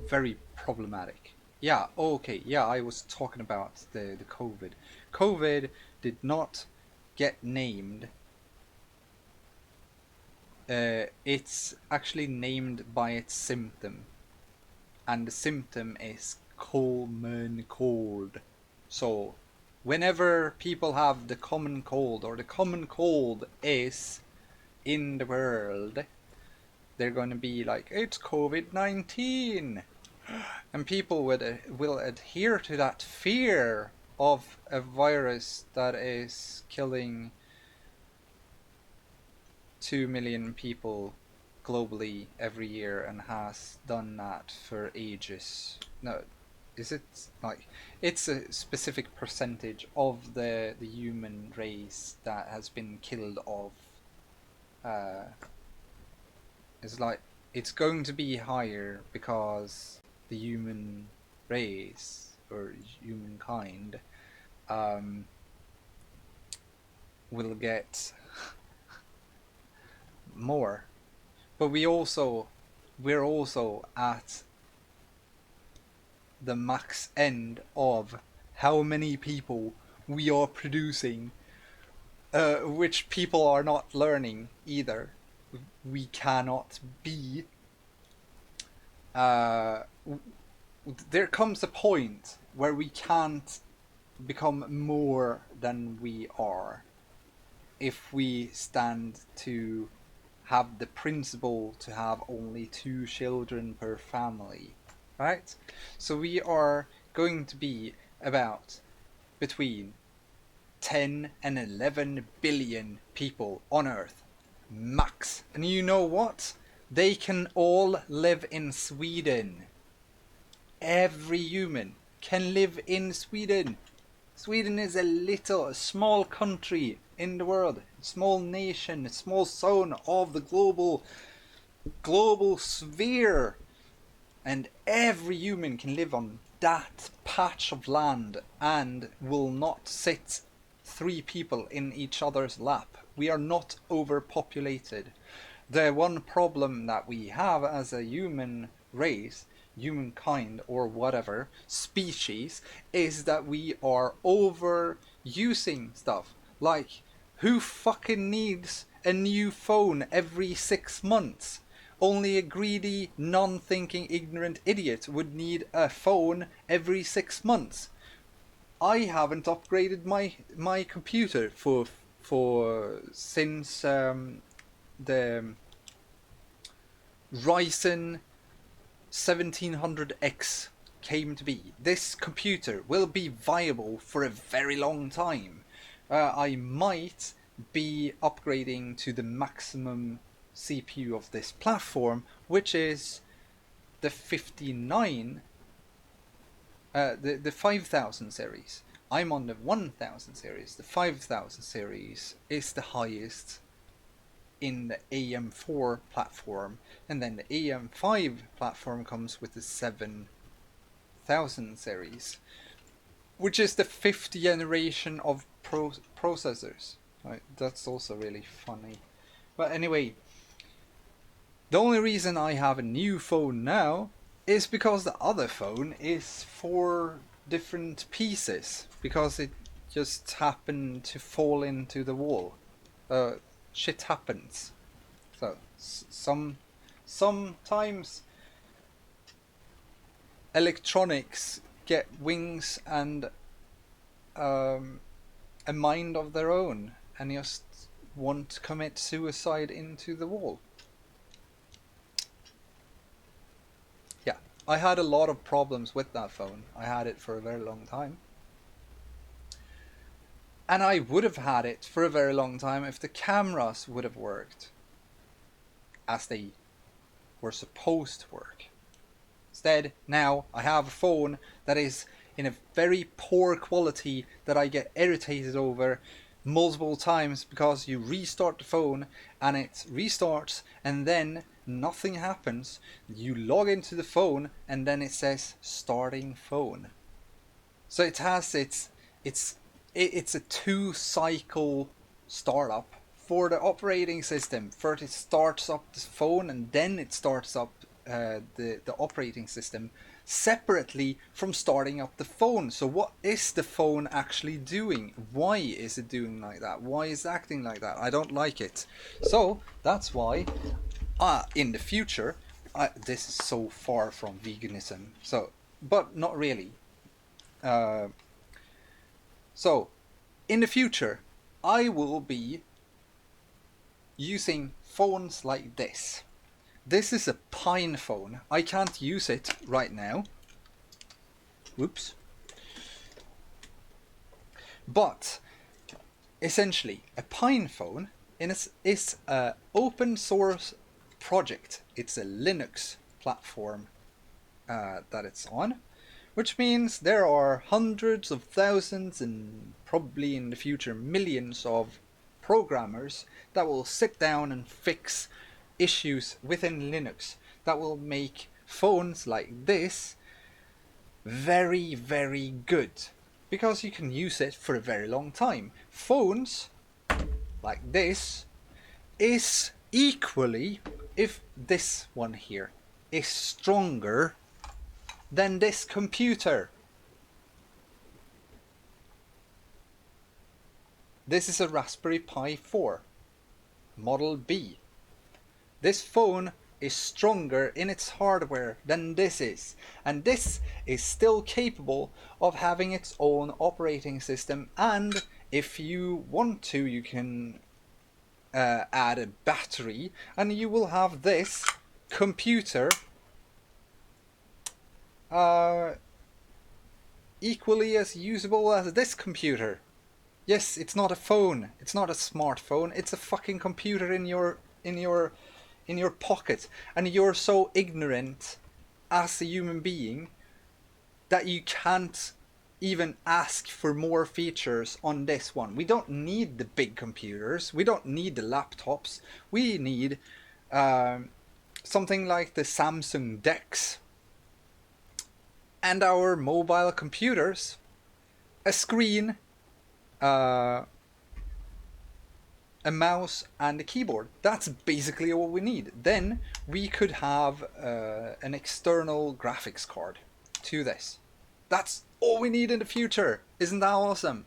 very problematic. Yeah, okay, yeah, I was talking about the COVID. COVID did not get named. It's actually named by its symptom, and the symptom is common cold. So whenever people have the common cold, or the common cold is in the world, they're going to be like, it's COVID-19, and people will adhere to that fear of a virus that is killing 2 million people globally every year and has done that for ages. No, is it like, it's a specific percentage of the human race that has been killed off. It's like, it's going to be higher because the human race, or humankind, will get more. But we're also at the max end of how many people we are producing, which people are not learning either. We cannot be. There comes a point where we can't become more than we are if we stand to have the principle to have only 2 children per family, right? So we are going to be about between 10 and 11 billion people on Earth, max. And you know what? They can all live in Sweden. Every human can live in Sweden. Sweden is a small country in the world, a small nation, a small zone of the global sphere. And every human can live on that patch of land and will not sit 3 people in each other's lap. We are not overpopulated. The one problem that we have as a human race, humankind or whatever, species, is that we are overusing stuff. Like, who fucking needs a new phone every 6 months? Only a greedy, non-thinking, ignorant idiot would need a phone every 6 months. I haven't upgraded my computer since the Ryzen 1700X came to be. This computer will be viable for a very long time. I might be upgrading to the maximum CPU of this platform, which is the 5000 series. I'm on the 1000 series. The 5000 series is the highest in the AM4 platform, and then the AM5 platform comes with the 7000 series, which is the 5th generation of processors. Right, that's also really funny. But anyway, the only reason I have a new phone now is because the other phone is 4 different pieces, because it just happened to fall into the wall. Shit happens. So sometimes electronics get wings and a mind of their own and just want to commit suicide into the wall. Yeah, I had a lot of problems with that phone. I had it for a very long time. And I would have had it for a very long time if the cameras would have worked as they were supposed to work. Instead, now I have a phone that is in a very poor quality that I get irritated over multiple times, because you restart the phone and it restarts and then nothing happens. You log into the phone and then it says starting phone. So it has it's a 2-cycle startup for the operating system. First it starts up the phone and then it starts up the operating system separately from starting up the phone. So what is the phone actually doing? Why is it doing like that? Why is it acting like that? I don't like it. So that's why in the future, this is so far from veganism, so, but not really. So, in the future, I will be using phones like this. This is a Pine phone. I can't use it right now. Whoops. But, essentially, a Pine phone is an open source project. It's a Linux platform that it's on. Which means there are hundreds of thousands and probably in the future millions of programmers that will sit down and fix issues within Linux that will make phones like this very, very good. Because you can use it for a very long time. Phones like this is equally, if this one here is stronger than this computer. This is a Raspberry Pi 4 Model B. This phone is stronger in its hardware than this is, and this is still capable of having its own operating system, and if you want to, you can add a battery and you will have this computer equally as usable as this computer. Yes, it's not a phone, it's not a smartphone, it's a fucking computer in your in your pocket, and you're so ignorant as a human being that you can't even ask for more features on this one. We don't need the big computers. We don't need the laptops. We need something like the Samsung DeX and our mobile computers, a screen, a mouse and a keyboard. That's basically all we need. Then we could have an external graphics card to this. That's all we need in the future. Isn't that awesome?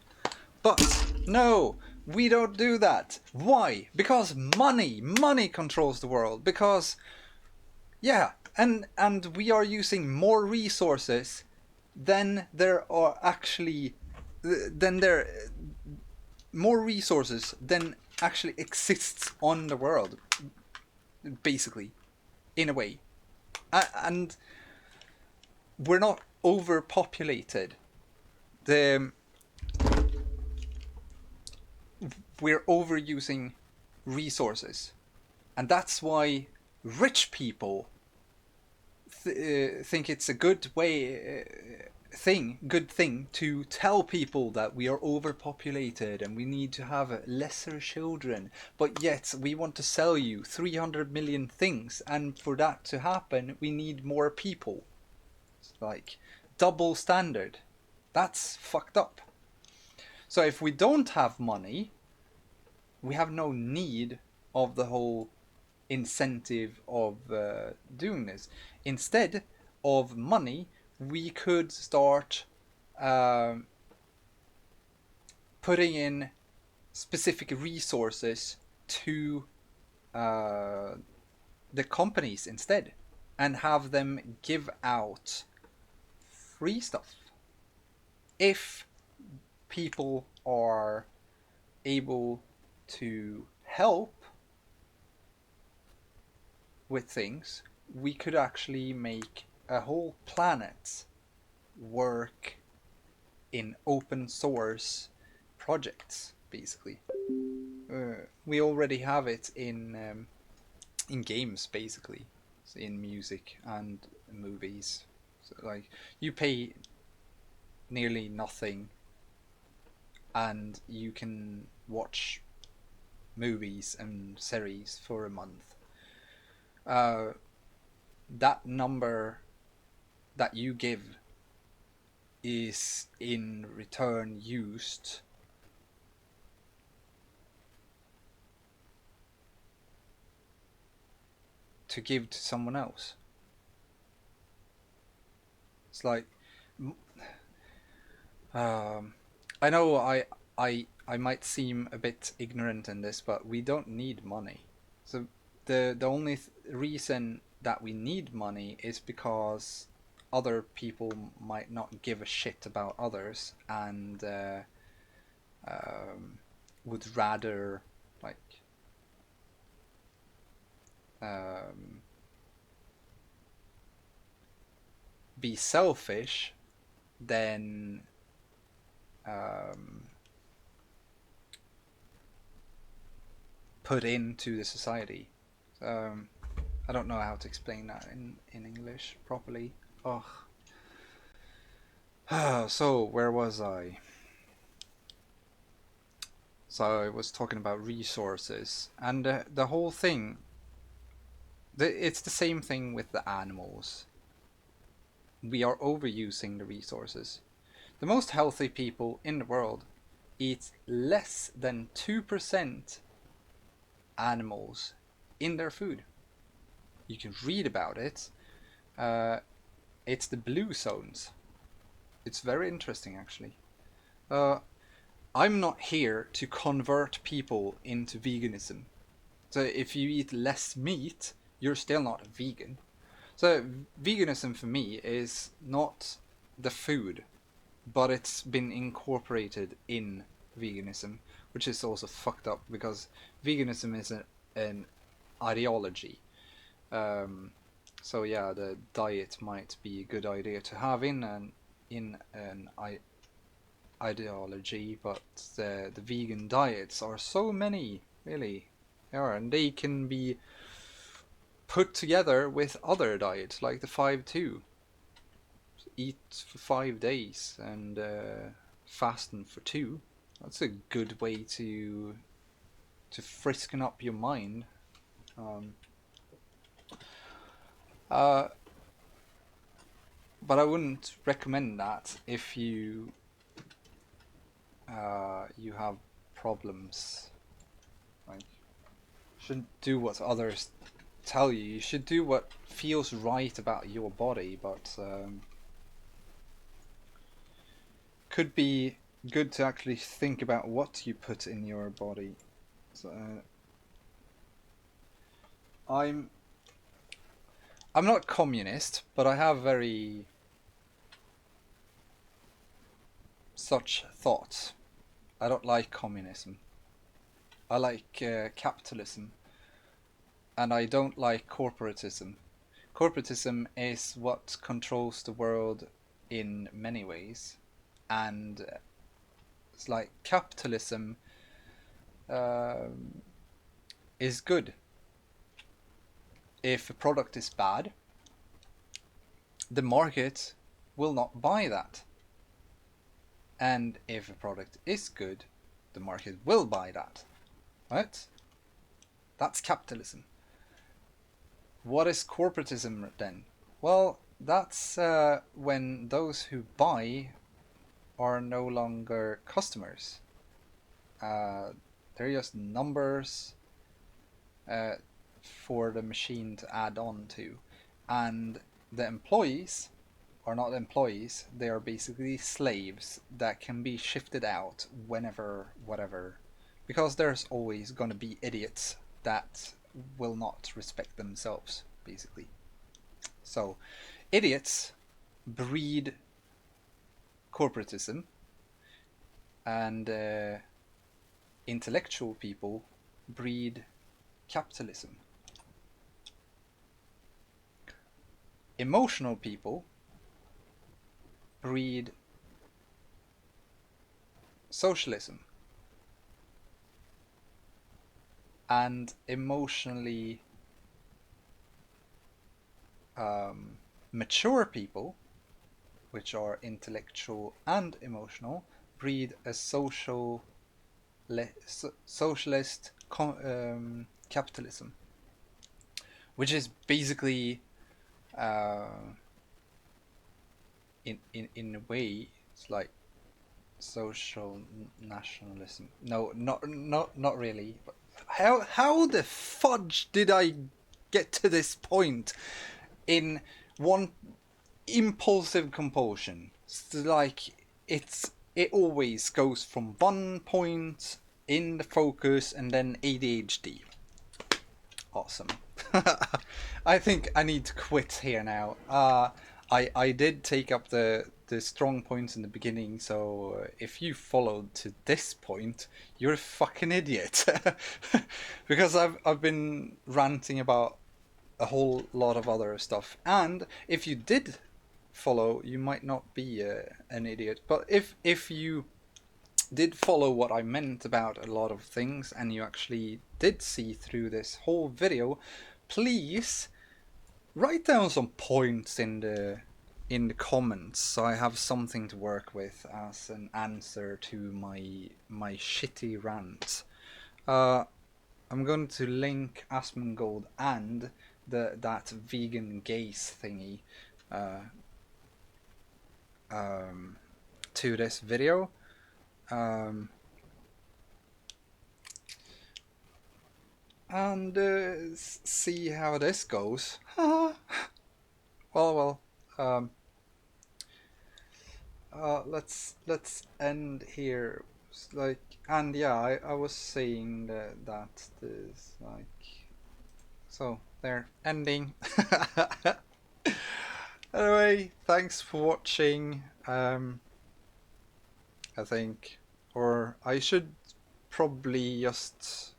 But no, we don't do that. Why? Because money controls the world. Because yeah, and we are using more resources than there are actually more resources than actually exists on the world, basically, in a way. And we're not overpopulated. We're overusing resources, and that's why rich people think it's a good thing to tell people that we are overpopulated and we need to have lesser children, but yet we want to sell you 300 million things, and for that to happen we need more people. It's like double standard. That's fucked up. So if we don't have money, we have no need of the whole incentive of doing this. Instead of money, we could start putting in specific resources to the companies instead, and have them give out free stuff. If people are able to help with things, we could actually make a whole planet work in open source projects, basically. We already have it in games, basically, so in music and movies. So, like, you pay nearly nothing and you can watch movies and series for a month. That number that you give is in return used to give to someone else. It's like, I know I might seem a bit ignorant in this, but we don't need money. So the only reason that we need money is because other people might not give a shit about others and would rather like be selfish than put into the society. I don't know how to explain that in English properly. Ugh. So where was I? So I was talking about resources, and the whole thing. It's the same thing with the animals. We are overusing the resources. The most healthy people in the world eat less than 2% animals in their food. You can read about it. It's the blue zones. It's very interesting, actually. I'm not here to convert people into veganism. So if you eat less meat, you're still not a vegan. So veganism for me is not the food, but it's been incorporated in veganism, which is also fucked up because veganism is an ideology. So yeah, the diet might be a good idea to have in an ideology, but the vegan diets are so many, really. They are, and they can be put together with other diets like the 5-2. Eat for 5 days and fasten for 2. That's a good way to frisken up your mind. But I wouldn't recommend that if you you have problems. Like, you shouldn't do what others tell you. You should do what feels right about your body, but could be good to actually think about what you put in your body. So, I'm not communist, but I have very such thoughts. I don't like communism. I like capitalism. And I don't like corporatism. Corporatism is what controls the world in many ways. And it's like capitalism is good. If a product is bad, the market will not buy that. And if a product is good, the market will buy that. Right? That's capitalism. What is corporatism then? Well, that's when those who buy are no longer customers. They're just numbers for the machine to add on to. And the employees are not employees, they are basically slaves that can be shifted out whenever, whatever. Because there's always gonna be idiots that will not respect themselves, basically. So, idiots breed corporatism, and intellectual people breed capitalism. Emotional people breed socialism. And emotionally mature people, which are intellectual and emotional, breed a socialist capitalism, which is basically, in a way, it's like social nationalism. No, not really. How the fudge did I get to this point in one impulsive compulsion? It's like it always goes from one point in the focus and then ADHD. Awesome. I think I need to quit here now. I did take up the strong points in the beginning, so if you followed to this point, you're a fucking idiot. Because I've been ranting about a whole lot of other stuff, and if you did follow, you might not be an idiot. But if you did follow what I meant about a lot of things, and you actually did see through this whole video, please write down some points in the comments so I have something to work with as an answer to my shitty rant. I'm going to link Asmongold and that vegan gaze thingy to this video. And see how this goes. well, let's end here. Like, and yeah, I was saying that this, like, so there, ending. Anyway, thanks for watching. I think, or I should probably just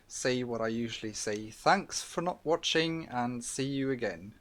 say what I usually say. Thanks for not watching, and see you again.